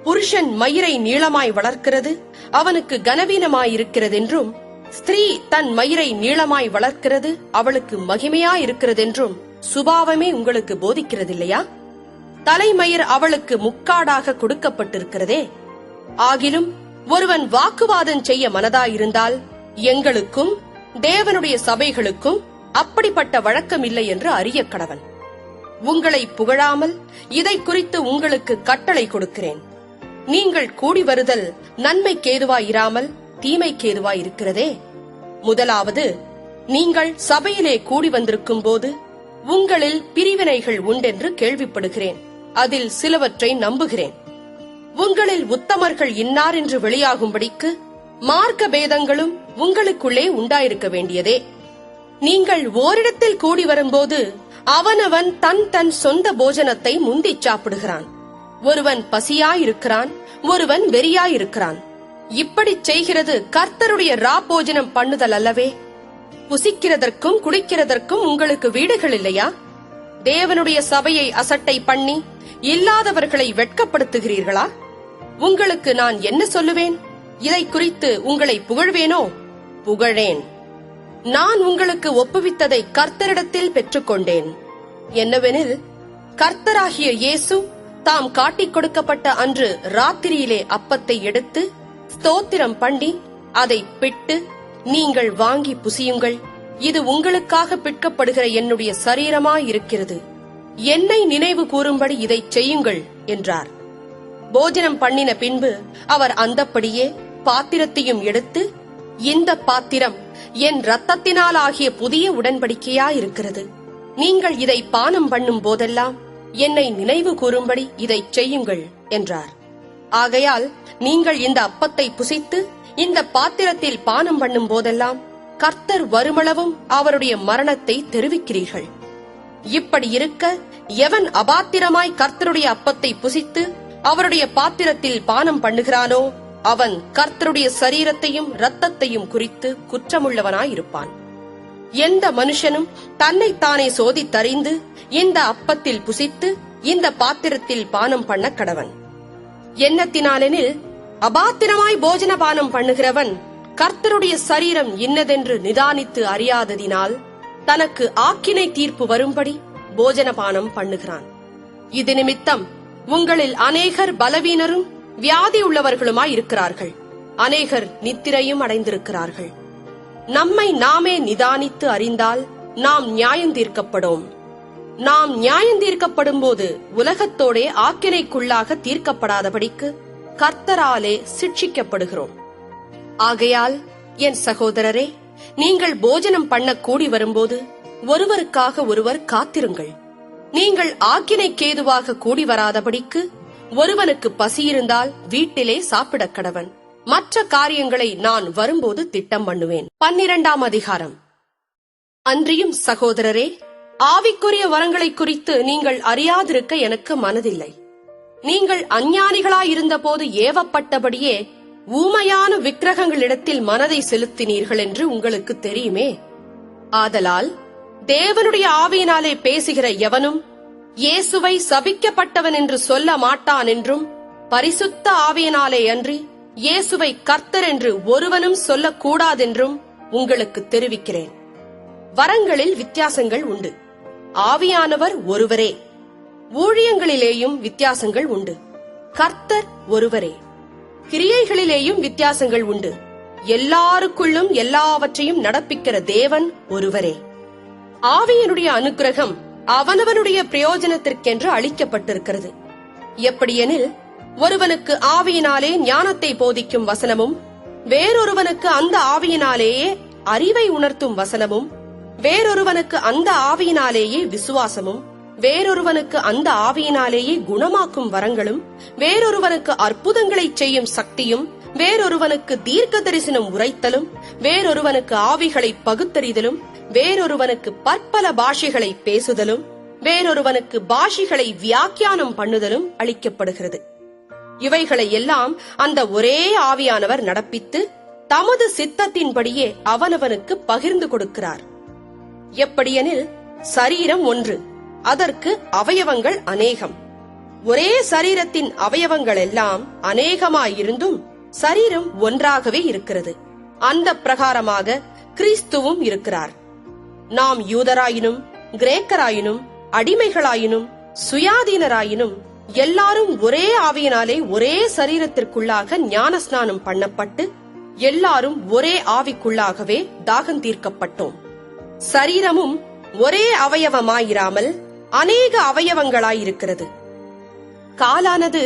புருஷன் மயிரை நீளமாய் வளர்க்கிறது அவனுக்கு கனவீனமாயிருக்கிறதென்றும், ஸ்திரீ தன் மயிரை நீளமாய் வளர்க்கிறது அவளுக்கு மகிமையாயிருக்கிறதென்றும் சுபாவமே உங்களுக்கு போதிக்கிறதில்லையா? தலைமயிர் அவளுக்கு முக்காடாக கொடுக்கப்பட்டிருக்கிறதே. ஆகிலும் ஒருவன் வாக்குவாதம் செய்ய மனதாயிருந்தால், எங்களுக்கும் தேவனுடைய சபைகளுக்கும் அப்படிப்பட்ட வழக்கம் இல்லை என்று அறிய கடவன். உங்களை புகழாமல் இதை குறித்து உங்களுக்கு கட்டளை கொடுக்கிறேன். நீங்கள் கூடி வருதல் நன்மைக்கேதுவாயிராமல் தீமைக்கேதுவாயிருக்கிறதே. முதலாவது, நீங்கள் சபையிலே கூடி வந்திருக்கும் போது உங்களில் பிரிவினைகள் உண்டென்று கேள்விப்படுகிறேன். அதில் சிலவற்றை நம்புகிறேன். உங்களில் உத்தமர்கள் இன்னார் என்று வெளியாகும்படிக்கு மார்க்க பேதங்களும் உங்களுக்குள்ளே உண்டாயிருக்க வேண்டியதே. நீங்கள் ஓரிடத்தில் கூடி வரும்போது அவனவன் தன் தன் சொந்த போஜனத்தை முந்திச் சாப்பிடுகிறான். ஒருவன் பசியாயிருக்கிறான், ஒருவன் வெறியாயிருக்கிறான். இப்படிச் செய்கிறது கர்த்தருடைய ராபோஜனம் பண்ணுதல் அல்லவே. புசிக்கிறதற்கும் குடிக்கிறதற்கும் உங்களுக்கு வீடுகள் இல்லையா? தேவனுடைய சபையை அசட்டை பண்ணி இல்லாதவர்களை வெட்கப்படுத்துகிறீர்களா? உங்களுக்கு நான் என்ன சொல்லுவேன்? இதை குறித்து உங்களை புகழ்வேனோ? புகழேன். நான் உங்களுக்கு ஒப்புவித்ததை கர்த்தரிடத்தில் பெற்றுக்கொண்டேன். என்னவெனில், கர்த்தராகிய இயேசு தாம் காட்டிக் கொடுக்கப்பட்ட அன்று ராத்திரியிலே அப்பத்தை எடுத்து ஸ்தோத்திரம் பண்ணி அதை பிட்டு, நீங்கள் வாங்கி புசியுங்கள், இது உங்களுக்காக பிற்கப்படுகிற என்னுடைய சரீரமாயிருக்கிறது, என்னை நினைவு கூறும்படி இதை செய்யுங்கள் என்றார். போஜனம் பண்ணின பின்பு அவர் அந்தப்படியே பாத்திரத்தையும் எடுத்து, இந்த பாத்திரம் என் இரத்தத்தினால் ஆகிய புதிய உடன்படிக்கையாயிருக்கிறது. நீங்கள் இதை பானம் பண்ணும் போதெல்லாம் என்னை நினைவு கூறும்படி இதை செய்யுங்கள் என்றார். ஆகையால் நீங்கள் இந்த அப்பத்தை புசித்து இந்த பாத்திரத்தில் பானம் பண்ணும் போதெல்லாம் கர்த்தர் வருமளவும் அவருடைய மரணத்தை தெரிவிக்கிறீர்கள். இப்படி இருக்க எவன் அபாத்திரமாய் கர்த்தருடைய அப்பத்தை புசித்து அவருடைய பாத்திரத்தில் பானம் பண்ணுகிறானோ அவன் கர்த்தருடைய சரீரத்தையும் இரத்தத்தையும் குறித்து குற்றமுள்ளவனாயிருப்பான். எந்த மனுஷனும் தன்னைத்தானே சோதித்தறிந்து இந்த அப்பத்தில் புசித்து இந்த பாத்திரத்தில் பானம் பண்ண கடவன். எண்ணத்தினாலெனில் அபாத்திரமாய் போஜன பானம் பண்ணுகிறவன் கர்த்தருடைய சரீரம் இன்னதென்று நிதானித்து அறியாததினால் தனக்கு ஆக்கினை தீர்ப்பு வரும்படி போஜனபானம் பண்ணுகிறான். இது நிமித்தம் உங்களில் அநேகர் பலவீனரும் வியாதி உள்ளவர்களுமாய் இருக்கிறார்கள், அநேகர் நித்திரையும் அடைந்திருக்கிறார்கள். நம்மை நாமே நிதானித்து அறிந்தால் நாம் நியாயந்தீர்க்கப்படும். நாம் நியாயந்தீர்க்கப்படும் போது உலகத்தோடே ஆக்கினைக்குள்ளாக தீர்க்கப்படாதபடிக்கு கர்த்தராலே சிட்சிக்கப்படுகிறோம். ஆகையால் என் சகோதரரே, நீங்கள் போஜனம் பண்ண கூடி வரும்போது ஒருவருக்காக ஒருவர் காத்திருங்கள். நீங்கள் ஆக்கினைக்கேதுவாக கூடி வராதபடிக்கு ஒருவனுக்கு பசியிருந்தால் வீட்டிலே சாப்பிடக் கடவன். மற்ற காரியங்களை நான் வரும்போது திட்டம் பண்ணுவேன். 12ஆம் அதிகாரம். அன்றியும் சகோதரரே, ஆவிக்குரிய வரங்களை குறித்து நீங்கள் அறியாதிருக்க எனக்கு மனதில்லை. நீங்கள் அஞ்ஞானிகளாயிருந்த போது ஏவப்பட்டபடியே ஊமையான விக்கிரகங்களிடத்தில் மனதை செலுத்தினீர்கள் என்று உங்களுக்கு தெரியுமே. ஆதலால் தேவனுடைய ஆவியினாலே பேசுகிற எவனும் இயேசுவை சபிக்கப்பட்டவன் என்று சொல்ல மாட்டான் என்றும், பரிசுத்த ஆவியினாலே அன்றி இயேசுவை கர்த்தர் என்று ஒருவனும் சொல்லக்கூடாதென்றும் உங்களுக்கு தெரிவிக்கிறேன். வரங்களில் வித்தியாசங்கள் உண்டு, ஆவியானவர் ஒருவரே. ஊழியங்களிலேயும் வித்தியாசங்கள் உண்டு, கர்த்தர் ஒருவரே. கிரியைகளிலேயும் வித்தியாசங்கள் உண்டு, எல்லாருக்குள்ளும் எல்லாவற்றையும் நடப்பிக்கிற தேவன் ஒருவரே. ஆவியனுடைய அனுக்கிரகம் அவனவனுடைய பிரயோஜனத்திற்கென்று அளிக்கப்பட்டிருக்கிறது. எப்படியெனில், ஒருவனுக்கு ஆவியினாலே ஞானத்தை போதிக்கும் வசனமும், வேறொருவனுக்கு அந்த ஆவியினாலேயே அறிவை உணர்த்தும் வசனமும், வேறொருவனுக்கு அந்த ஆவியினாலேயே விசுவாசமும், வேறொருவனுக்கு அந்த ஆவியினாலேயே குணமாக்கும் வரங்களும், வேறொருவனுக்கு அற்புதங்களை செய்யும் சக்தியும், வேறொருவனுக்கு தீர்க்க தரிசனம் உரைத்தலும், வேறொருவனுக்கு ஆவிகளை பகுத்தறிதலும், வேறொருவனுக்கு பற்பல பாஷைகளை பேசுதலும், வேறொருவனுக்கு பாஷைகளை வியாக்கியானம் பண்ணுதலும் அளிக்கப்படுகிறது. இவைகளை எல்லாம் அந்த ஒரே ஆவியானவர் நடப்பித்து தமது சித்தத்தின்படியே அவனவனுக்கு பகிர்ந்து கொடுக்கிறார். எப்படியெனில், சரீரம் ஒன்று, அதற்கு அவயவங்கள் அநேகம். ஒரே சரீரத்தின் அவயவங்கள் எல்லாம் அநேகமாயிருந்தும் சரீரம் ஒன்றாகவே இருக்கிறது. அந்த பிரகாரமாக கிறிஸ்துவும் இருக்கிறார். நாம் யூதராயினும் கிரேக்கராயினும் அடிமைகளாயினும் சுயாதீனராயினும் எல்லாரும் ஒரே ஆவியினாலே ஒரே சரீரத்திற்குள்ளாக ஞானஸ்நானம் பண்ணப்பட்டு எல்லாரும் ஒரே ஆவிக்குள்ளாகவே தாகம் தீர்க்கப்பட்டோம். சரீரமும் ஒரே அவயவமாயிராமல் அநேக அவயவங்களாயிருக்கிறது. காலானது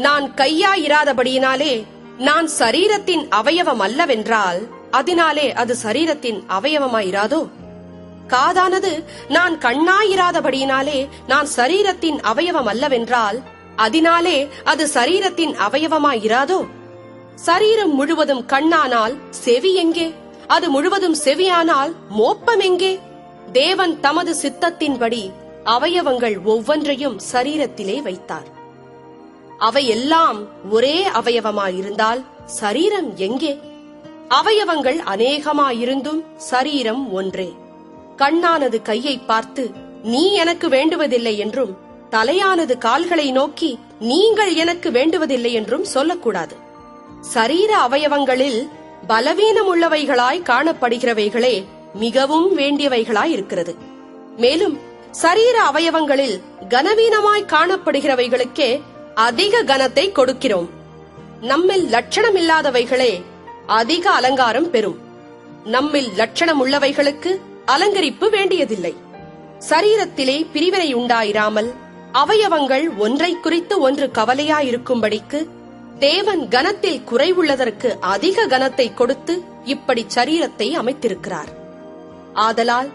நான் கையாயிராதபடியினாலே நான் சரீரத்தின் அவயவம் அல்லவென்றால் அதனாலே அது சரீரத்தின் அவயவமாயிராதோ? காதானது நான் கண்ணாயிராதபடியினாலே நான் சரீரத்தின் அவயவம் அல்லவென்றால் அதனாலே அது சரீரத்தின் அவயவமாயிராதோ? சரீரம் முழுவதும் கண்ணானால் செவி எங்கே? அது முழுவதும் செவியானால் மோப்பம் எங்கே? தேவன் தமது சித்தத்தின்படி அவயவங்கள் ஒவ்வொன்றையும் சரீரத்திலே வைத்தார். அவையெல்லாம் ஒரே அவயவமாயிருந்தால் சரீரம் எங்கே? அவயவங்கள் அநேகமாயிருந்தும் சரீரம் ஒன்றே. கண்ணானது கையை பார்த்து நீ எனக்கு வேண்டுவதில்லை என்றும், தலையானது கால்களை நோக்கி நீங்கள் எனக்கு வேண்டுவதில்லை என்றும் சொல்லக்கூடாது. சரீர அவயவங்களில் பலவீனமுள்ளவைகளாய் காணப்படுகிறவைகளே மிகவும் வேண்டியவைகளாய் இருக்கிறது. மேலும் சரீர அவயவங்களில் கனவீனமாய் காணப்படுகிறவைகளுக்கே அதிக கனத்தை கொடுக்கிறோம். நம்மில் லட்சணமில்லாதவைகளே அதிக அலங்காரம் பெறும். நம்மில் லட்சணம் உள்ளவைகளுக்கு அலங்கரிப்பு வேண்டியதில்லை. சரீரத்திலே பிரிவினை உண்டாயிராமல் அவயவங்கள் ஒன்றை குறித்து ஒன்று கவலையாயிருக்கும்படிக்கு தேவன் கனத்தில் குறைவுள்ளதற்கு அதிக கனத்தை கொடுத்து இப்படி சரீரத்தை அமைத்திருக்கிறார். ஆதலால்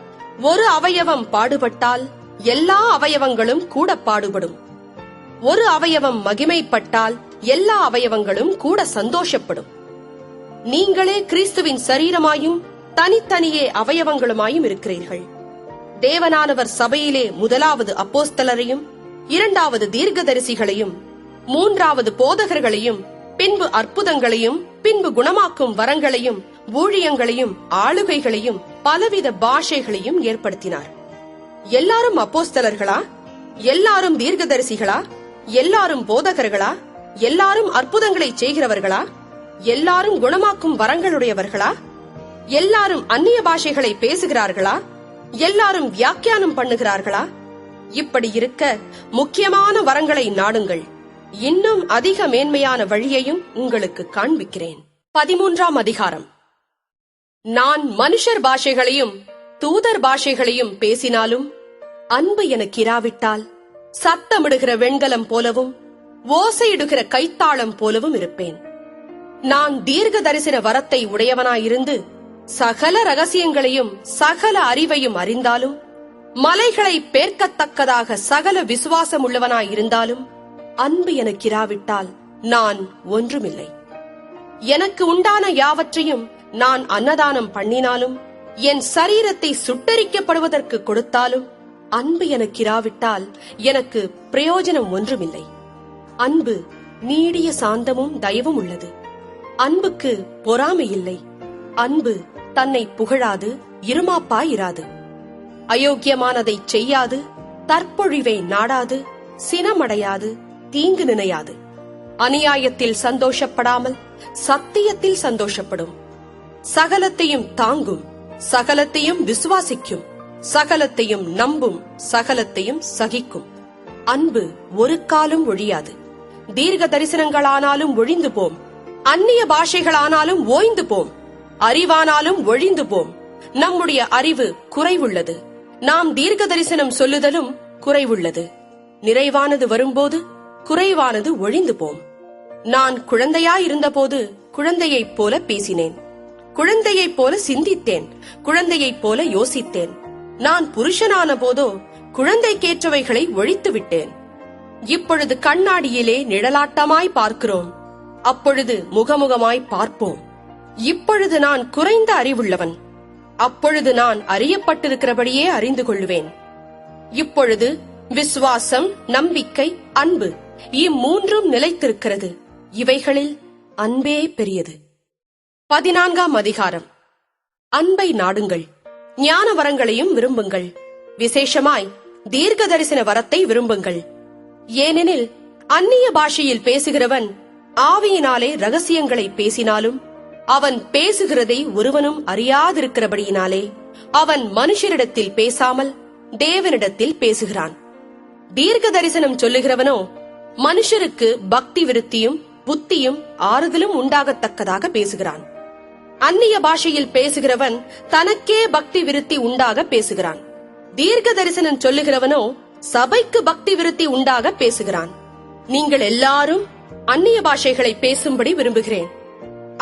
ஒரு அவயவம் பாடுபட்டால் எல்லா அவயவங்களும் கூட பாடுபடும். ஒரு அவயவம் மகிமைப்பட்டால் எல்லா அவயவங்களும் கூட சந்தோஷப்படும். நீங்களே கிறிஸ்துவின் சரீரமாயும் தனித்தனியே அவயவங்களுமாயும் இருக்கிறீர்கள். தேவனானவர் சபையிலே முதலாவது அப்போஸ்தலரையும், இரண்டாவது தீர்க்கதரிசிகளையும், மூன்றாவது போதகர்களையும், பின்பு அற்புதங்களையும், பின்பு குணமாக்கும் வரங்களையும், ஊழியங்களையும், ஆளுகைகளையும், பலவித பாஷைகளையும் ஏற்படுத்தினார். எல்லாரும் அப்போஸ்தலர்களா? எல்லாரும் தீர்க்கதரிசிகளா? எல்லாரும் போதகர்களா? எல்லாரும் அற்புதங்களை செய்கிறவர்களா? எல்லாரும் குணமாக்கும் வரங்களுடையவர்களா? எல்லாரும் அந்நிய பாஷைகளை பேசுகிறார்களா? எல்லாரும் வியாக்கியானம் பண்ணுகிறார்களா? இப்படி இருக்க முக்கியமான வரங்களை நாடுங்கள். இன்னும் அதிக மேன்மையான வழியையும் உங்களுக்கு காண்பிக்கிறேன். 13ஆம் அதிகாரம். நான் மனுஷர் பாஷைகளையும் தூதர் பாஷைகளையும் பேசினாலும் அன்பு எனக்கு இராவிட்டால் சத்தமிடுகிற வெண்கலம் போலவும் ஓசையிடுகிற கைத்தாளம் போலவும் இருப்பேன். நான் தீர்க்க தரிசன வரத்தை உடையவனாயிருந்து சகல ரகசியங்களையும் சகல அறிவையும் அறிந்தாலும், மலைகளை பேர்க்கத்தக்கதாக சகல விசுவாசம் உள்ளவனாயிருந்தாலும் அன்பு எனக்கு இராவிட்டால் நான் ஒன்றுமில்லை. எனக்கு உண்டான யாவற்றையும் நான் அன்னதானம் பண்ணினாலும், என் சரீரத்தை சுட்டரிக்கப்படுவதற்கு கொடுத்தாலும் அன்பு எனக்கு இராவிட்டால் எனக்கு பிரயோஜனம் ஒன்றுமில்லை. அன்பு நீடிய சாந்தமும் தயவும் உள்ளது. அன்புக்கு பொறாமை இல்லை. அன்பு தன்னை புகழாது, இருமாப்பாயிராது. அயோக்கியமானதை செய்யாது, தற்பொழிவை நாடாது, சினமடையாது, தீங்கு நினையாது. அநியாயத்தில் சந்தோஷப்படாமல் சத்தியத்தில் சந்தோஷப்படும். சகலத்தையும் தாங்கும், சகலத்தையும் விசுவாசிக்கும், சகலத்தையும் நம்பும், சகலத்தையும் சகிக்கும். அன்பு ஒரு காலும் ஒழியாது. தீர்க்க தரிசனங்களானாலும் ஒழிந்து போம், அந்நிய பாஷைகளானாலும் ஓய்ந்து போம், அறிவானாலும் ஒழிந்து போம். நம்முடைய அறிவு குறைவுள்ளது, நாம் தீர்க்க தரிசனம் சொல்லுதலும் குறைவுள்ளது. நிறைவானது வரும்போது குறைவானது ஒழிந்து போம். நான் குழந்தையாயிருந்தபோது குழந்தையைப் போல பேசினேன், குழந்தையைப் போல சிந்தித்தேன், குழந்தையைப் போல யோசித்தேன். நான் புருஷனான போதோ குழந்தைக்கேற்றவைகளை ஒழித்து விட்டேன். இப்பொழுது கண்ணாடியிலே நிழலாட்டமாய் பார்க்கிறோம், அப்பொழுது முகமுகமாய் பார்ப்போம். இப்பொழுது நான் குறைந்த அறிவுள்ளவன், அப்பொழுது நான் அறியப்பட்டிருக்கிறபடியே அறிந்து கொள்ளுவேன். இப்பொழுது விசுவாசம், நம்பிக்கை, அன்பு இம்மூன்றும் நிலைத்திருக்கிறது. இவைகளில் அன்பே பெரியது. 14ஆம் அதிகாரம். அன்பை நாடுங்கள், ஞான வரங்களையும் விரும்புங்கள், விசேஷமாய் தீர்க்க தரிசன வரத்தை விரும்புங்கள். ஏனெனில் அந்நிய பாஷையில் பேசுகிறவன் ஆவியினாலே ரகசியங்களை பேசினாலும் அவன் பேசுகிறதை ஒருவனும் அறியாதிருக்கிறபடியினாலே அவன் மனுஷரிடத்தில் பேசாமல் தேவனிடத்தில் பேசுகிறான். தீர்க்க தரிசனம் சொல்லுகிறவனோ மனுஷருக்கு பக்தி விருத்தியும் புத்தியும் ஆறுதலும் உண்டாகத்தக்கதாக பேசுகிறான். அந்நிய பாஷையில் பேசுகிறவன் தனக்கே பக்தி விருத்தி உண்டாக பேசுகிறான். தீர்க்க தரிசனம் சொல்லுகிறவனோ சபைக்கு பக்தி விருத்தி உண்டாக பேசுகிறான். நீங்கள் எல்லாரும் அந்நிய பாஷைகளை பேசும்படி விரும்புகிறேன்.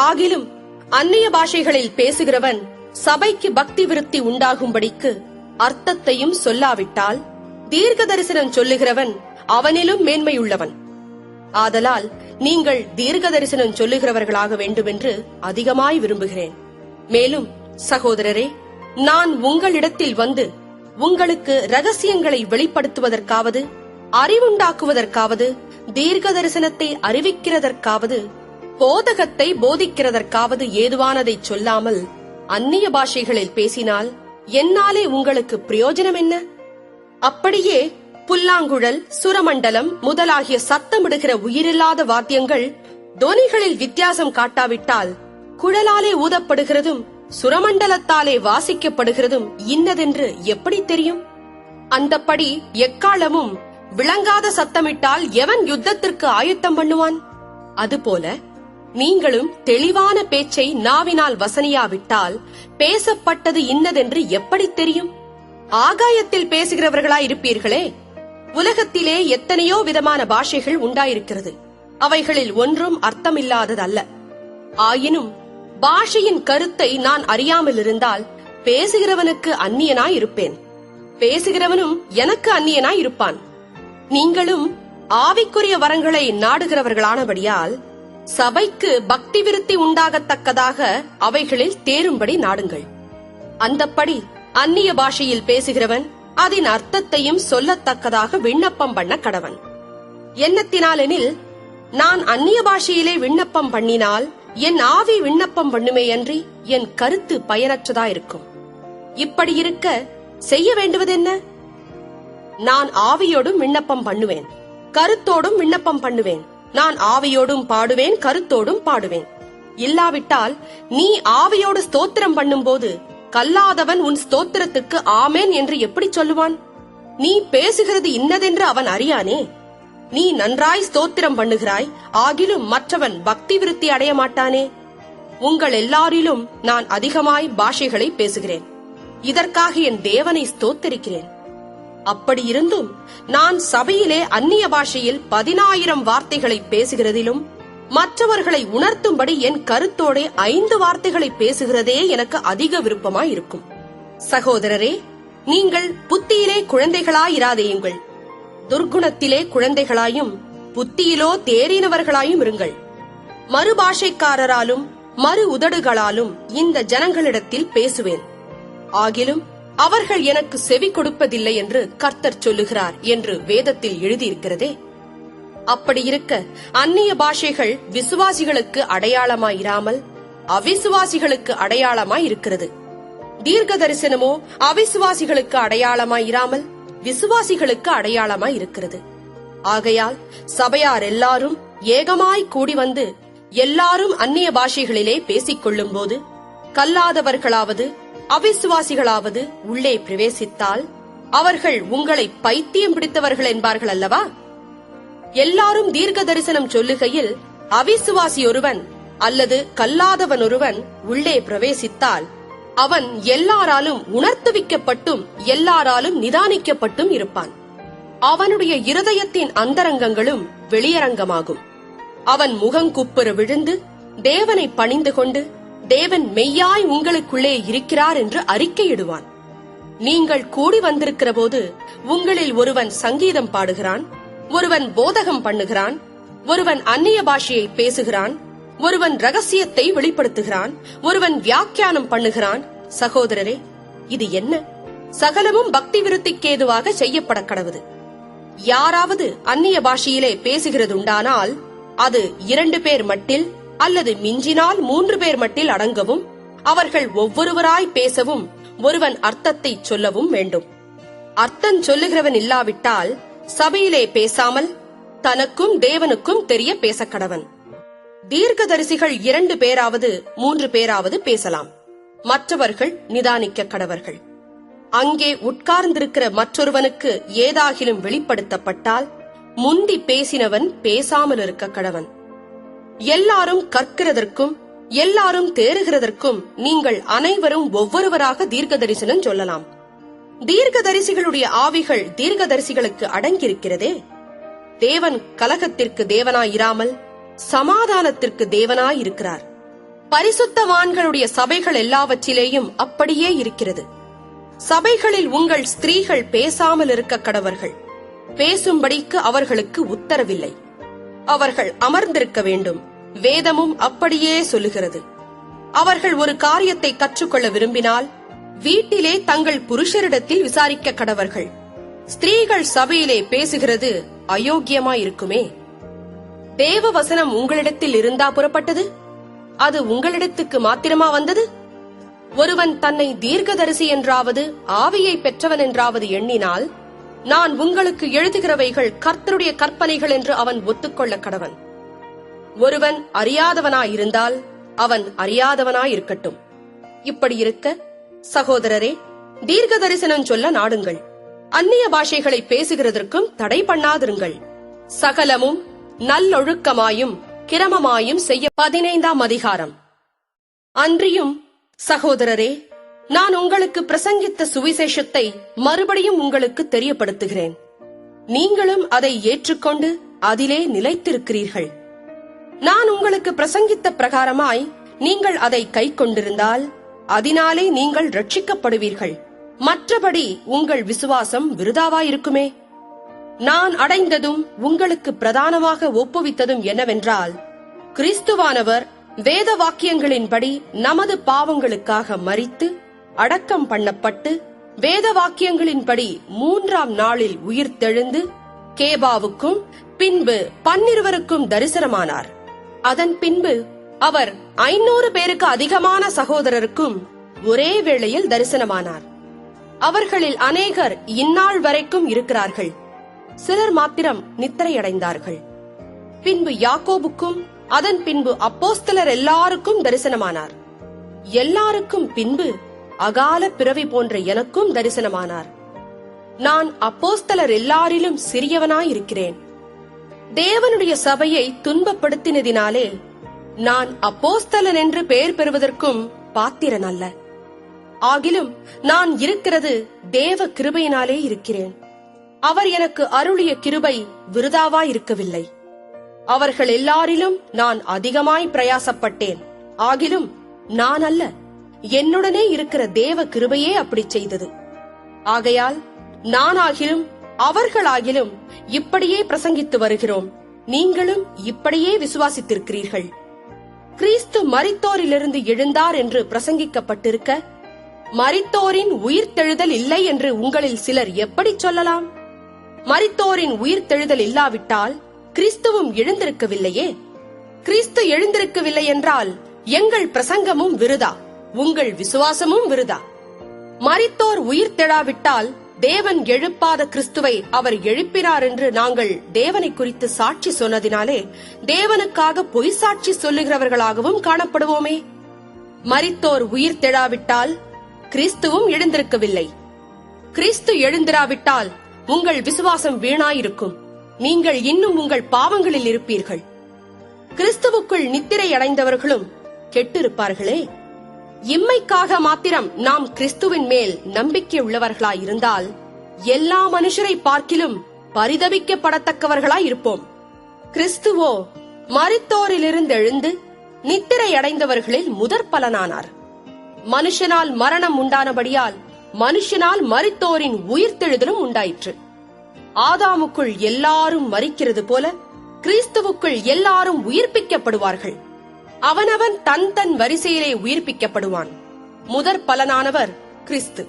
ஆகிலும் அந்நிய பாஷைகளில் பேசுகிறவன் சபைக்கு பக்தி விருத்தி உண்டாகும்படிக்கு அர்த்தத்தையும் சொல்லாவிட்டால் தீர்க்க தரிசனம் சொல்லுகிறவன் அவனிலும் மேன்மையுள்ளவன். ஆதலால் நீங்கள் தீர்க்க தரிசனம் சொல்லுகிறவர்களாக வேண்டுமென்று அதிகமாய் விரும்புகிறேன். மேலும் சகோதரரே, நான் உங்களிடத்தில் வந்து உங்களுக்கு ரகசியங்களை வெளிப்படுத்துவதற்காவது, அறிவுண்டாக்குவதற்காவது, தீர்க்க தரிசனத்தை அறிவிக்கிறதற்காவது, போதகத்தை போதிக்கிறதற்காவது ஏதுவானதை சொல்லாமல் அந்நிய பாஷைகளில் பேசினால் என்னாலே உங்களுக்கு பிரயோஜனம் என்ன? அப்படியே புல்லாங்குழல், சுரமண்டலம் முதலாகிய சத்தமிடுகிற உயிரில்லாத வாத்தியங்கள் தொனிகளில் வித்தியாசம் காட்டாவிட்டால் குழலாலே ஊதப்படுகிறதும் சுரமண்டலத்தாலே வாசிக்கப்படுகிறதும் இன்னதென்று எப்படி தெரியும்? அந்தப்படி எக்காலமும் விளங்காத சத்தமிட்டால் எவன் யுத்தத்திற்கு ஆயத்தம் பண்ணுவான்? அதுபோல நீங்களும் தெளிவான பேச்சை நாவினால் வசனியாவிட்டால் பேசப்பட்டது இன்னதென்று எப்படி தெரியும்? ஆகாயத்தில் பேசுகிறவர்களாயிருப்பீர்களே. உலகத்திலே எத்தனையோ விதமான பாஷைகள் உண்டாயிருக்கிறது, அவைகளில் ஒன்றும் அர்த்தமில்லாததல்ல. ஆயினும் பாஷையின் கருத்தை நான் அறியாமல் இருந்தால் பேசுகிறவனுக்கு அந்நியனாய் இருப்பேன், பேசுகிறவனும் எனக்கு அந்நியனாய் இருப்பான். நீங்களும் ஆவிக்குரிய வரங்களை நாடுகிறவர்களானபடியால் சபைக்கு பக்தி விருத்தி உண்டாகத்தக்கதாக அவைகளில் தேரும்படி நாடுங்கள். அந்தப்படி அந்நிய பாஷையில் பேசுகிறவன் அதன் அர்த்தத்தையும் சொல்லத்தக்கதாக விண்ணப்பம் பண்ண கடவன். என்னத்தினாலெனில், நான் அந்நிய பாஷையிலே விண்ணப்பம் பண்ணினால் என் ஆவி விண்ணப்பம் பண்ணுமேயன்றி என் கருத்து பயனற்றதாயிருக்கும். இப்படி இருக்க செய்ய வேண்டுவதென்ன? நான் ஆவியோடும் விண்ணப்பம் பண்ணுவேன், கருத்தோடும் விண்ணப்பம் பண்ணுவேன். நான் ஆவியோடும் பாடுவேன், கருத்தோடும் பாடுவேன். இல்லாவிட்டால் நீ ஆவியோடு ஸ்தோத்திரம் பண்ணும்போது கல்லாதவன் உன் ஸ்தோத்திரத்துக்கு ஆமேன் என்று எப்படி சொல்லுவான்? நீ பேசுகிறது இன்னதென்று அவன் அறியானே. நீ நன்றாய் ஸ்தோத்திரம் பண்ணுகிறாய், ஆகிலும் மற்றவன் பக்தி விருத்தி அடைய மாட்டானே. உங்கள் எல்லாரிலும் நான் அதிகமாய் பாஷைகளை பேசுகிறேன், இதற்காக என் தேவனை ஸ்தோத்தரிக்கிறேன். அப்படி இருந்தும் நான் சபையிலே அந்நிய பாஷையில் 10,000 வார்த்தைகளை பேசுகிறதிலும் மற்றவர்களை உணர்த்தும்படி என் கருத்தோட 5 வார்த்தைகளை பேசுகிறதே எனக்கு அதிக விருப்பமாயிருக்கும். சகோதரரே, நீங்கள் புத்தியிலே குழந்தைகளாயிராதேயுங்கள், துர்க்குணத்திலே குழந்தைகளாயும் புத்தியிலோ தேறினவர்களாயும் இருங்கள். மறுபாஷைக்காரராலும் மறு உதடுகளாலும் இந்த ஜனங்களிடத்தில் பேசுவேன், ஆகிலும் அவர்கள் எனக்கு செவி கொடுப்பதில்லை என்று கர்த்தர் சொல்லுகிறார் என்று வேதத்தில் எழுதியிருக்கிறதே. அப்படி இருக்க அந்நிய பாஷைகள் விசுவாசிகளுக்கு அடையாளமாயிராமல் அவிசுவாசிகளுக்கு அடையாளமாயிருக்கிறது. தீர்க்க தரிசனமோ அவிசுவாசிகளுக்கு அடையாளமாயிராமல் விசுவாசிகளுக்கு அடையாளமாயிருக்கிறது. ஆகையால் சபையார் எல்லாரும் ஏகமாய் கூடி வந்து எல்லாரும் அந்நிய பாஷைகளிலே பேசிக் கொள்ளும் போது கல்லாதவர்களாவது அவிசுவாசிகளாவது உள்ளே பிரவேசித்தால் அவர்கள் உங்களை பைத்தியம் பிடித்தவர்கள் என்பார்கள் அல்லவா? எல்லாரும் தீர்க்க தரிசனம் சொல்லுகையில் அவிசுவாசி ஒருவன் அல்லது கல்லாதவன் ஒருவன் உள்ளே பிரவேசித்தால் அவன் எல்லாராலும் உணர்த்துவிக்கப்பட்டும் எல்லாராலும் நிதானிக்கப்பட்டும் இருப்பான். அவனுடைய இருதயத்தின் அந்தரங்கங்களும் வெளியரங்கமாகும். அவன் முகங்குப்புற விழுந்து தேவனை பணிந்து கொண்டு தேவன் மெய்யாய் உங்களுக்குள்ளே இருக்கிறார் என்று அறிக்கையிடுவான். நீங்கள் கூடி வந்திருக்கிற போது உங்களில் ஒருவன் சங்கீதம் பாடுகிறான், ஒருவன் போதகம் பண்ணுகிறான், ஒருவன் அந்நிய பாஷையை பேசுகிறான், ஒருவன் ரகசியத்தை வெளிப்படுத்துகிறான், ஒருவன் வியாக்கியானம் பண்ணுகிறான். சகோதரரே, இது என்ன? சகலமும் பக்தி விருத்திக்கேதுவாக செய்யப்பட கடவுது. யாராவது அந்நிய பாஷையிலே பேசுகிறதுண்டானால் அது 2 பேர் மட்டில் அல்லது மிஞ்சினால் 3 பேர் மட்டில் அடங்கவும், அவர்கள் ஒவ்வொருவராய் பேசவும், ஒருவன் அர்த்தத்தை சொல்லவும் வேண்டும். அர்த்தம் சொல்லுகிறவன் இல்லாவிட்டால் சபையிலே பேசாமல் தனக்கும் தேவனுக்கும் தெரிய பேசக்கடவன். தீர்க்கதரிசிகள் 2 பேராவது 3 பேராவது பேசலாம், மற்றவர்கள் நிதானிக்க கடவர்கள். அங்கே உட்கார்ந்திருக்கிற மற்றொருவனுக்கு ஏதாகிலும் வெளிப்படுத்தப்பட்டால் முந்தி பேசினவன் பேசாமல் இருக்க கடவன். எல்லாரும் கற்கிறதற்கும் எல்லாரும் தேறுகிறதற்கும் நீங்கள் அனைவரும் ஒவ்வொருவராக தீர்க்க தரிசனம் சொல்லலாம். தீர்க்கதரிசிகளுடைய ஆவிகள் தீர்க்கதரிசிகளுக்கு அடங்கியிருக்கிறதே. தேவன் கலகத்திற்கு தேவனாயிராமல் சமாதானத்திற்கு தேவனாயிருக்கிறார். பரிசுத்தவான்களுடைய சபைகள் எல்லாவற்றிலேயும் அப்படியே இருக்கிறது. சபைகளில் உங்கள் ஸ்திரீகள் பேசாமல் இருக்க கடவர்கள். பேசும்படிக்கு அவர்களுக்கு உத்தரவில்லை. அவர்கள் அமர்ந்திருக்க வேண்டும். வேதமும் அப்படியே சொல்லுகிறது. அவர்கள் ஒரு காரியத்தை கற்றுக்கொள்ள விரும்பினால் வீட்டிலே தங்கள் புருஷரிடத்தில் விசாரிக்க கடவர்கள். ஸ்திரீகள் சபையிலே பேசுகிறது அயோக்கியமாயிருக்குமே. தேவ வசனம் உங்களிடத்தில் இருந்தா புறப்பட்டது? அது உங்களிடத்துக்கு மாத்திரமா வந்தது? ஒருவன் தன்னை தீர்க்கதரிசி என்றாவது ஆவியை பெற்றவன் என்றாவது எண்ணினால் நான் உங்களுக்கு எழுதுகிறவைகள் கர்த்தருடைய கற்பனைகள் என்று அவன் ஒத்துக்கொள்ள கடவன். ஒருவன் அறியாதவனாயிருந்தால் அவன் அறியாதவனாயிருக்கட்டும். இப்படி இருக்க சகோதரரே, தீர்க்க தரிசனம் சொல்ல நாடுங்கள். அந்நிய பாஷைகளை பேசுகிறதற்கும் தடை பண்ணாதிருங்கள். சகலமும் நல்லொழுக்கமாயும் கிரமமாயும் செய்ய. 15ஆம் அதிகாரம். அன்றியும் சகோதரரே, நான் உங்களுக்கு பிரசங்கித்த சுவிசேஷத்தை மறுபடியும் உங்களுக்கு தெரியப்படுத்துகிறேன். நீங்களும் அதை ஏற்றுக்கொண்டு அதிலே நிலைத்திருக்கிறீர்கள். நான் உங்களுக்கு பிரசங்கித்த பிரகாரமாய் நீங்கள் அதை கை கொண்டிருந்தால் அதனாலே நீங்கள் ரட்சிக்கப்படுவீர்கள். மற்றபடி உங்கள் விசுவாசம் விருதாவாயிருக்குமே. நான் அடைந்ததும் உங்களுக்கு பிரதானமாக ஒப்புவித்ததும் என்னவென்றால், கிறிஸ்துவானவர் வேத வாக்கியங்களின்படி நமது பாவங்களுக்காக மரித்து அடக்கம் பண்ணப்பட்டு வேத வாக்கியங்களின்படி 3ஆம் நாளில் உயிர்த்தெழுந்து கேபாவுக்கும் பின்பு 12 தரிசனமானார். அதன் பின்பு அவர் 500 பேருக்கு அதிகமான சகோதரருக்கும் ஒரே வேளையில் தரிசனமானார். அவர்களில் அநேகர் இந்நாள் வரைக்கும் இருக்கிறார்கள், சிலர் மாத்திரம் நித்திரையடைந்தார்கள். பின்பு யாக்கோபுக்கும் அதன் பின்பு அப்போஸ்தலர் எல்லாருக்கும் தரிசனமானார். எல்லாருக்கும் பின்பு அகால பிறவி போன்ற எனக்கும் தரிசனமானார். நான் அப்போஸ்தலர் எல்லாரிலும் சிறியவனாயிருக்கிறேன். தேவனுடைய சபையை துன்பப்படுத்தினதினாலே நான் அப்போஸ்தலன் என்று பெயர் பெறுவதற்கும் பாத்திரன் அல்ல. ஆகிலும் நான் இருக்கிறது தேவ கிருபையினாலே இருக்கிறேன். அவர் எனக்கு அருளிய கிருபை விருதாவாயிருக்கவில்லை. அவர்கள் எல்லாரிலும் நான் அதிகமாய் பிரயாசப்பட்டேன். ஆகிலும் நான் அல்ல, என்னுடனே இருக்கிற தேவ கிருபையே அப்படி செய்தது. ஆகையால் நானாகிலும் அவர்களாகிலும் இப்படியே பிரசங்கித்து வருகிறோம். நீங்களும் இப்படியே விசுவாசித்திருக்கிறீர்கள். கிறிஸ்து மரித்தோரிலிருந்து எழுந்தார் என்று பிரசங்கிக்கப்பட்டிருக்க, மரித்தோரின் உயிர்த்தெழுதல் இல்லை என்று உங்களில் சிலர் எப்படி சொல்லலாம்? மரித்தோரின் உயிர்த்தெழுதல் இல்லாவிட்டால் கிறிஸ்துவும் எழுந்திருக்கவில்லையே. கிறிஸ்து எழுந்திருக்கவில்லை என்றால் எங்கள் பிரசங்கமும் விருதா, உங்கள் விசுவாசமும் விருதா. மரித்தோர் உயிர்த்தெழாவிட்டால் தேவன் எழுப்பாத கிறிஸ்துவை அவர் எழுப்பினார் என்று நாங்கள் தேவனை குறித்து சாட்சி சொன்னதினாலே தேவனுக்காக பொய் சாட்சி சொல்லுகிறவர்களாகவும் காணப்படுவோமே. மரித்தோர் உயிர்த்தெழாவிட்டால் கிறிஸ்துவும் எழுந்திருக்கவில்லை. கிறிஸ்து எழுந்திராவிட்டால் உங்கள் விசுவாசம் வீணாயிருக்கும். நீங்கள் இன்னும் உங்கள் பாவங்களில் இருப்பீர்கள். கிறிஸ்துவுக்குள் நித்திரை அடைந்தவர்களும் கெட்டிருப்பார்களே. இம்மைக்காக மாத்திரம் நாம் கிறிஸ்துவின் மேல் நம்பிக்கை உள்ளவர்களாயிருந்தால் எல்லா மனுஷரை பார்க்கிலும் பரிதபிக்கப்படத்தக்கவர்களாய் இருப்போம். கிறிஸ்துவோ மரித்தோரிலிருந்து எழுந்து நித்திரை அடைந்தவர்களில் முதற் பலனானார். மனுஷனால் மரணம் உண்டானபடியால் மனுஷனால் மரித்தோரின் உயிர்த்தெழுதலும் உண்டாயிற்று. ஆதாமுக்குள் எல்லாரும் மரிக்கிறது போல கிறிஸ்துவுக்குள் எல்லாரும் உயிர்ப்பிக்கப்படுவார்கள். அவனவன் தன் தன் வரிசையிலே உயிர்ப்பிக்கப்படுவான். முதற் பலனானவர் கிறிஸ்து.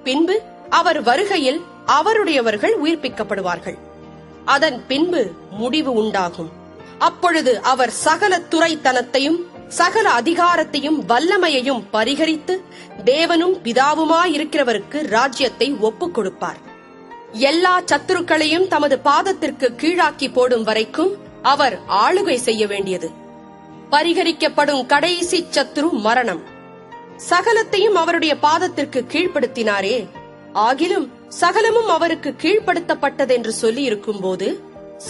பின்பு அவர் வருகையில் அவருடையவர்கள் உயிர்ப்பிக்கப்படுவார்கள். அதன் பின்பு முடிவு உண்டாகும். அப்பொழுது அவர் சகல துரைத்தனத்தையும் சகல அதிகாரத்தையும் வல்லமையையும் பரிகரித்து தேவனும் பிதாவுமாயிருக்கிறவருக்கு ராஜ்யத்தை ஒப்புக் கொடுப்பார். எல்லா சத்துருக்களையும் தமது பாதத்திற்கு கீழாக்கி போடும் வரைக்கும் அவர் ஆளுகை செய்ய வேண்டியது. பரிகரிக்கப்படும் கடைசி சத்துரு மரணம். சகலத்தையும் அவருடைய பாதத்திற்கு கீழ்ப்படுத்தினாரே. ஆகிலும் சகலமும் அவருக்கு கீழ்ப்படுத்தப்பட்டதென்று சொல்லி இருக்கும் போது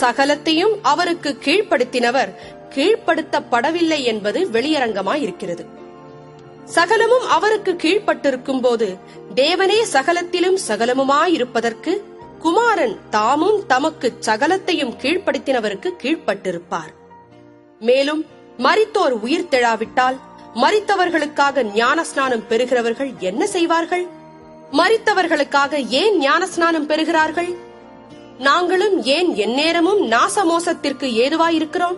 சகலத்தையும் அவருக்கு கீழ்ப்படுத்தினவர் கீழ்ப்படுத்தப்படவில்லை என்பது வெளியரங்கமாயிருக்கிறது. சகலமும் அவருக்கு கீழ்ப்பட்டிருக்கும் போது தேவனே சகலத்திலும் சகலமுமாயிருப்பதற்கு குமாரன் தாமும் தமக்கு சகலத்தையும் கீழ்ப்படுத்தினவருக்கு கீழ்ப்பட்டிருப்பார். மேலும் மரித்தோர் உயிர்த்தெழாவிட்டால் மரித்தவர்களுக்காக ஞானஸ்நானம் பெறுகிறவர்கள் என்ன செய்வார்கள்? மரித்தவர்களுக்காக ஏன் ஞானஸ்நானம் பெறுகிறார்கள்? நாங்களும் ஏன் எந்நேரமும் நாசமோசத்திற்கு ஏதுவாயிருக்கிறோம்?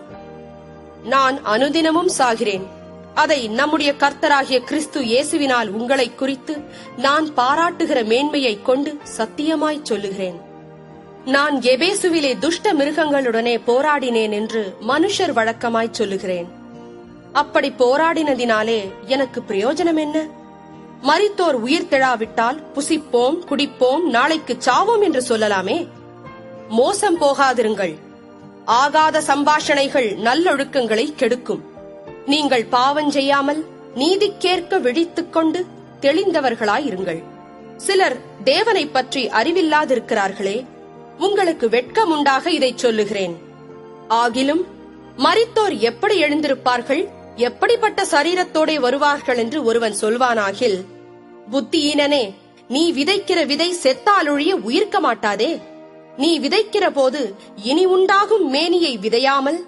நான் அனுதினமும் சாகிறேன். அதை நம்முடைய கர்த்தராகிய கிறிஸ்து இயேசுவினால் உங்களை குறித்து நான் பாராட்டுகிற மேன்மையை கொண்டு சத்தியமாய் சொல்லுகிறேன். நான் எபேசுவிலே துஷ்ட மிருகங்களுடனே போராடினேன் என்று மனுஷர் வழக்கமாய் சொல்லுகிறேன். அப்படி போராடினதினாலே எனக்கு பிரயோஜனம் என்ன? மரித்தோர் உயிர்த்தெழாவிட்டால் புசிப்போம், குடிப்போம், நாளைக்கு சாவோம் என்று சொல்லலாமே. மோசம் போகாதிருங்கள். ஆகாத சம்பாஷணைகள் நல்லொழுக்கங்களை கெடுக்கும். நீங்கள் பாவம் செய்யாமல் நீதிக்கேற்க விழித்துக் கொண்டு தெளிந்தவர்களாயிருங்கள். சிலர் தேவனை பற்றி அறிவில்லாதிருக்கிறார்களே, உங்களுக்கு வெட்கம் உண்டாக இதை சொல்லுகிறேன். ஆகிலும் மரித்தோர் எப்படி எழுந்திருப்பார்கள், எப்படிப்பட்ட சரீரத்தோடே வருவார்கள் என்று ஒருவன் சொல்வானாகில், புத்தியீனனே, நீ விதைக்கிற விதை செத்தாலொழிய உயிர்க்க மாட்டாதே. நீ விதைக்கிற போது இனி உண்டாகும் மேனியை விதையாமல்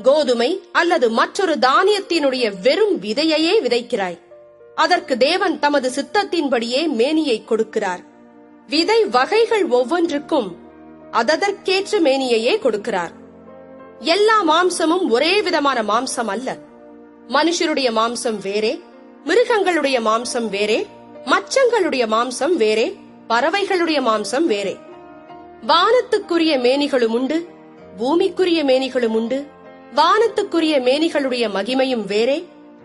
கோதுமை அல்லது மற்றொரு தானியத்தினுடைய வெறும் விதையையே விதைக்கிறாய். அதற்கு தேவன் தமது சித்தத்தின்படியே மேனியை கொடுக்கிறார். விதை வகைகள் ஒவ்வொன்றுக்கும் அதற்கேற்ற மேனியையே கொடுக்கிறார். எல்லா மாம்சமும் ஒரே விதமான மாம்சம் அல்ல. மனுஷருடைய மாம்சம் வேறே, மிருகங்களுடைய மாம்சம் வேறே, மச்சங்களுடைய மாம்சம் வேறே, பறவைகளுடைய மாம்சம் வேறே. வானத்துக்குரிய மேனிகளும் உண்டு, பூமிக்குரிய மேனிகளும் உண்டு. வானத்துக்குரிய மேனிகளுடைய மகிமையும் வேறே,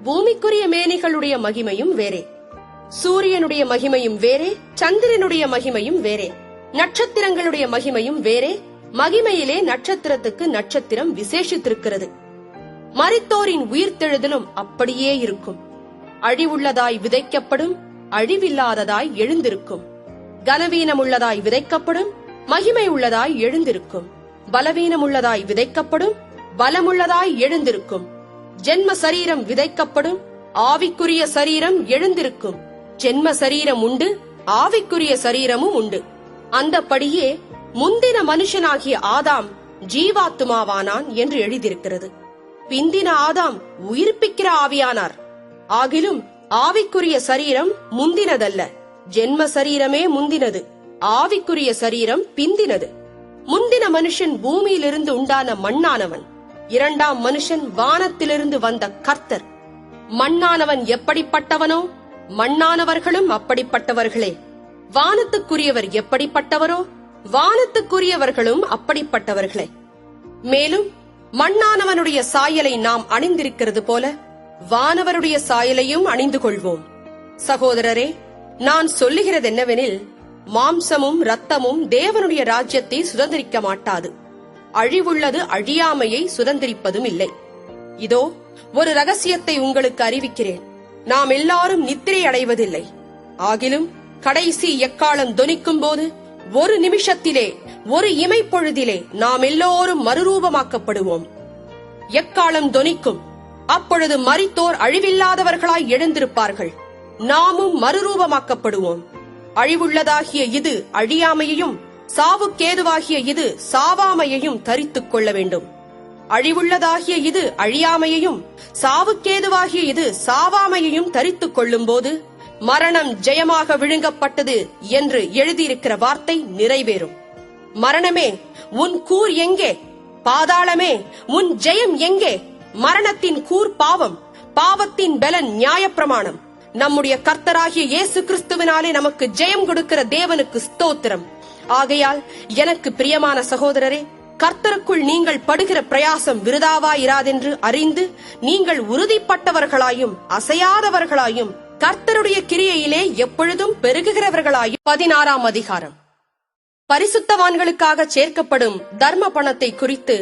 பூமிக்குரிய மேனிகளுடைய மகிமையும் வேறே. சூரியனுடைய மகிமையும் வேறே, சந்திரனுடைய மகிமையும் வேறே, நட்சத்திரங்களுடைய மகிமையும் வேறே. மகிமையிலே நட்சத்திரத்துக்கு நட்சத்திரம் விசேஷித்திருக்கிறது. மரித்தோரின் உயிர்த்தெழுதலும் அப்படியே இருக்கும். அழிவுள்ளதாய் விதைக்கப்படும், அழிவில்லாததாய் எழுந்திருக்கும். கனவீனமுள்ளதாய் விதைக்கப்படும், மகிமை உள்ளதாய் எழுந்திருக்கும். பலவீனமுள்ளதாய் விதைக்கப்படும், பலமுள்ளதாய் எழுந்திருக்கும். ஜென்ம சரீரம் விதைக்கப்படும், ஆவிக்குரிய சரீரம் எழுந்திருக்கும். ஜென்ம சரீரம் உண்டு, ஆவிக்குரிய சரீரமும் உண்டு. அந்தபடியே முந்தின மனுஷனாகிய ஆதாம் ஜீவாத்துமாவானான் என்று எழுதியிருக்கிறது. பிந்தின ஆதாம் உயிர்ப்பிக்கிற ஆவியானார். ஆகிலும் ஆவிக்குரிய சரீரம் முந்தினதல்ல, ஜென்ம சரீரமே முந்தினது, ஆவிக்குரிய சரீரம் பிந்தினது. முந்தின மனுஷன் பூமியிலிருந்து உண்டான மண்ணானவன், இரண்டாம் மனுஷன் வானத்திலிருந்து வந்த கர்த்தர். மண்ணானவன் எப்படிப்பட்டவனோ மண்ணானவர்களும் அப்படிப்பட்டவர்களே. வானத்துக்குரியவர் எப்படிப்பட்டவரோ வானத்துக்குரியவர்களும் அப்படிப்பட்டவர்களே. மேலும் மண்ணானவனுடைய சாயலை நாம் அணிந்திருக்கிறது போல வானவருடைய சாயலையும் அணிந்து கொள்வோம். சகோதரரே, நான் சொல்லுகிறது என்னவெனில், மாம்சமும் இரத்தமும் தேவனுடைய ராஜ்யத்தை சுதந்திரிக்க மாட்டாது. அழிவுள்ளது அழியாமையை சுதந்திரிப்பதும் இல்லை. இதோ ஒரு ரகசியத்தை உங்களுக்கு அறிவிக்கிறேன். நாம் எல்லாரும் நித்திரை அடைவதில்லை. ஆகிலும் கடைசி எக்காலம் தொனிக்கும் போது ஒரு நிமிஷத்திலே, ஒரு இமைப்பொழுதிலே நாம் எல்லோரும் மறுரூபமாக்கப்படுவோம். எக்காலம் தொனிக்கும், அப்பொழுது மரித்தோர் அழிவில்லாதவர்களாய் எழுந்திருப்பார்கள். நாமும் மறுரூபமாக்கப்படுவோம். அழிவுள்ளதாகிய இது அழியாமையையும், சாவுக்கேதுவாகிய இது சாவாமையையும் தரித்துக் கொள்ள வேண்டும். அழிவுள்ளதாகிய இது அழியாமையையும், சாவுக்கேதுவாகிய இது சாவாமையையும் தரித்துக் கொள்ளும் போது மரணம் ஜெயமாக விழுங்கப்பட்டது என்று எழுதியிருக்கிற வார்த்தை நிறைவேறும். மரணமே, உன் கூர் எங்கே? பாதாளமே, உன் ஜெயம் எங்கே? மரணத்தின் கூர் பாவம், பாவத்தின் பலன் நியாயப்பிரமாணம். நம்முடைய கர்த்தராகிய இயேசு கிறிஸ்துவினாலே நமக்கு ஜெயம் கொடுக்கிற தேவனுக்கு ஸ்தோத்திரம். ஆகையால் எனக்கு பிரியமான சகோதரரே, கர்த்தருக்குள் நீங்கள் படுகிற பிரயாசம் விருதாவாயிராதென்று அறிந்து நீங்கள் உறுதிப்பட்டவர்களாயும் அசையாதவர்களாயும் கர்த்தருடைய கிரியையிலே எப்பொழுதும் பெருகுகிறவர்களாயும். 16ஆம் அதிகாரம். பரிசுத்தவான்களுக்காக சேர்க்கப்படும் தர்ம பணத்தை குறித்து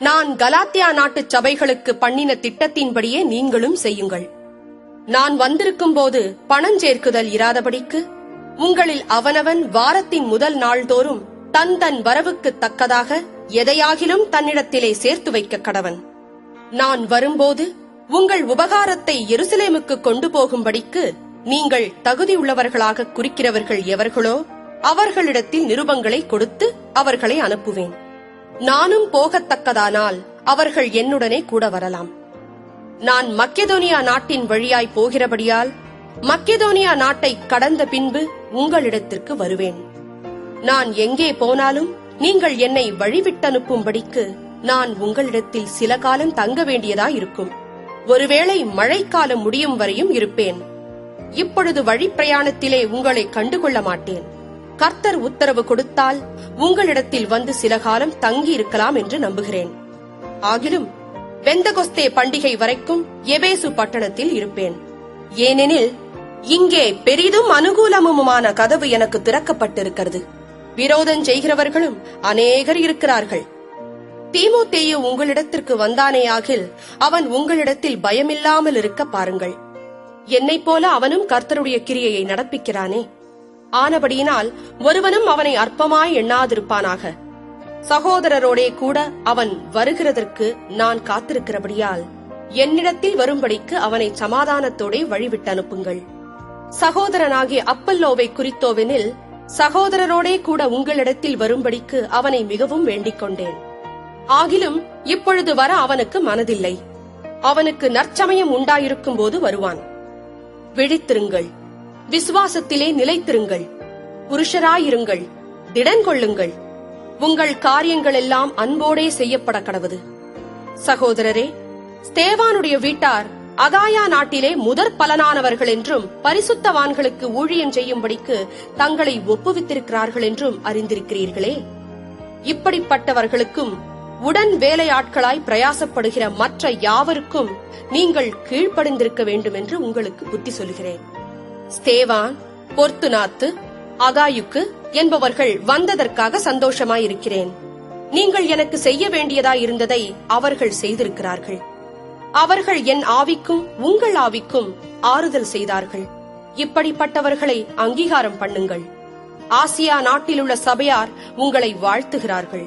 நான் கலாத்தியா நாட்டு சபைகளுக்கு பண்ணின திட்டத்தின்படியே நீங்களும் செய்யுங்கள். நான் வந்திருக்கும் போது பணம் சேர்க்குதல் இராதபடிக்கு உங்களில் அவனவன் வாரத்தின் முதல் நாள்தோறும் தன் தன் வரவுக்கு தக்கதாக எதையாகிலும் தன்னிடத்திலே சேர்த்து வைக்க கடவன். நான் வரும்போது உங்கள் உபகாரத்தை எருசலேமுக்கு கொண்டு போகும்படிக்கு நீங்கள் தகுதியுள்ளவர்களாக குறிக்கிறவர்கள் எவர்களோ அவர்களிடத்தில் நிருபங்களை கொடுத்து அவர்களை அனுப்புவேன். நானும் போகத்தக்கதானால் அவர்கள் என்னுடனே கூட வரலாம். நான் மக்கெதோனியா நாட்டின் வழியாய் போகிறபடியால் மக்கெதோனியா நாட்டை கடந்த பின்பு உங்களிடத்திற்கு வருவேன். நான் எங்கே போனாலும் நீங்கள் என்னை வழிவிட்டனுப்பும்படிக்கு நான் உங்களிடத்தில் சில காலம் தங்க வேண்டியதாயிருக்கும். ஒருவேளை மழைக்காலம் முடியும் வரையும் இருப்பேன். இப்பொழுது வழிப்பிரயாணத்திலே உங்களை கண்டுகொள்ள மாட்டேன். கர்த்தர் உத்தரவு கொடுத்தால் உங்களிடத்தில் வந்து சில காலம் தங்கி இருக்கலாம் என்று நம்புகிறேன். ஆகிலும் பெந்தகொஸ்தே பண்டிகை வரைக்கும் எபேசு பட்டணத்தில் இருப்பேன். ஏனெனில் இங்கே பெரிதும் அனுகூலமுமான கதவு எனக்கு திறக்கப்பட்டிருக்கிறது. விரோதம் செய்கிறவர்களும் அநேகர் இருக்கிறார்கள். தீமோத்தேயு உங்களிடத்திற்கு வந்தானேயாகில் அவன் உங்களிடத்தில் பயமில்லாமல் இருக்க பாருங்கள். என்னைப் போல அவனும் கர்த்தருடைய கிரியையை நடப்பிக்கிறானே. ஆனபடியினால் ஒருவனும் அவனை அற்பமாய் எண்ணாதிருப்பானாக. சகோதரரோடே கூட அவன் வருகிறதற்கு நான் காத்திருக்கிறபடியால் என்னிடத்தில் வரும்படிக்கு அவனை சமாதானத்தோடே வழிவிட்டு அனுப்புங்கள். சகோதரனாகிய அப்பல்லோவை குறித்தோவெனில் சகோதரரோடே கூட உங்களிடத்தில் வரும்படிக்கு அவனை மிகவும் வேண்டிக் கொண்டேன். ஆகிலும் இப்பொழுது வர அவனுக்கு மனதில்லை. அவனுக்கு நற்சமயம் உண்டாயிருக்கும் போது வருவான். விழித்திருங்கள், விசுவாசத்திலே நிலைத்திருங்கள், புருஷராயிருங்கள், திடன் கொள்ளுங்கள். உங்கள் காரியங்கள் எல்லாம் அன்போடே செய்யப்பட கடவது. சகோதரரே, ஸ்தேவானுடைய வீட்டார் அகாயா நாட்டிலே முதற் பலனானவர்கள் என்றும் பரிசுத்தவான்களுக்கு ஊழியம் செய்யும்படிக்கு தங்களை ஒப்புவித்திருக்கிறார்கள் என்றும் அறிந்திருக்கிறீர்களே. இப்படிப்பட்டவர்களுக்கும் உடன் வேலையாட்களாய் பிரயாசப்படுகிற மற்ற யாவருக்கும் நீங்கள் கீழ்ப்படிந்திருக்க வேண்டும் என்று உங்களுக்கு புத்தி சொல்கிறேன். ஸ்தேவான், பொர்த்துனாத்து, அகாயுக்கு என்பவர்கள் வந்ததற்காக சந்தோஷமாயிருக்கிறேன். நீங்கள் எனக்கு செய்ய வேண்டியதாயிருந்ததை அவர்கள் செய்திருக்கிறார்கள். அவர்கள் என் ஆவிக்கும் உங்கள் ஆவிக்கும் ஆறுதல் செய்தார்கள். இப்படிப்பட்டவர்களை அங்கீகாரம் பண்ணுங்கள். ஆசியா நாட்டிலுள்ள சபையார் உங்களை வாழ்த்துகிறார்கள்.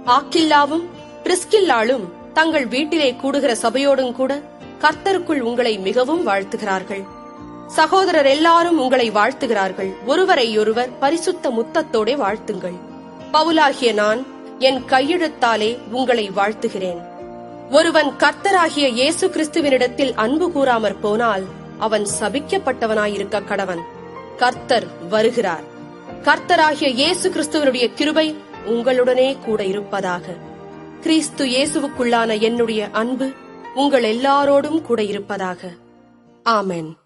ஆக்கில்லாவும் பிரிஸ்கில்லாளும் தங்கள் வீட்டிலே கூடுகிற சபையோடும் கூட கர்த்தருக்குள் உங்களை மிகவும் வாழ்த்துகிறார்கள். சகோதரர் எல்லாரும் உங்களை வாழ்த்துகிறார்கள். ஒருவரையொருவர் பரிசுத்த முத்தத்தோட வாழ்த்துங்கள். பவுலாகிய நான் என் கையெழுத்தாலே உங்களை வாழ்த்துகிறேன். ஒருவன் கர்த்தராகிய இயேசு கிறிஸ்துவினிடத்தில் அன்பு கூறாமற் போனால் அவன் சபிக்கப்பட்டவனாயிருக்க கடவன். கர்த்தர் வருகிறார். கர்த்தராகிய இயேசு கிறிஸ்துவனுடைய கிருபை உங்களுடனே கூட இருப்பதாக. கிறிஸ்து இயேசுவுக்குள்ளான என்னுடைய அன்பு உங்கள் எல்லாரோடும் கூட இருப்பதாக. ஆமென்.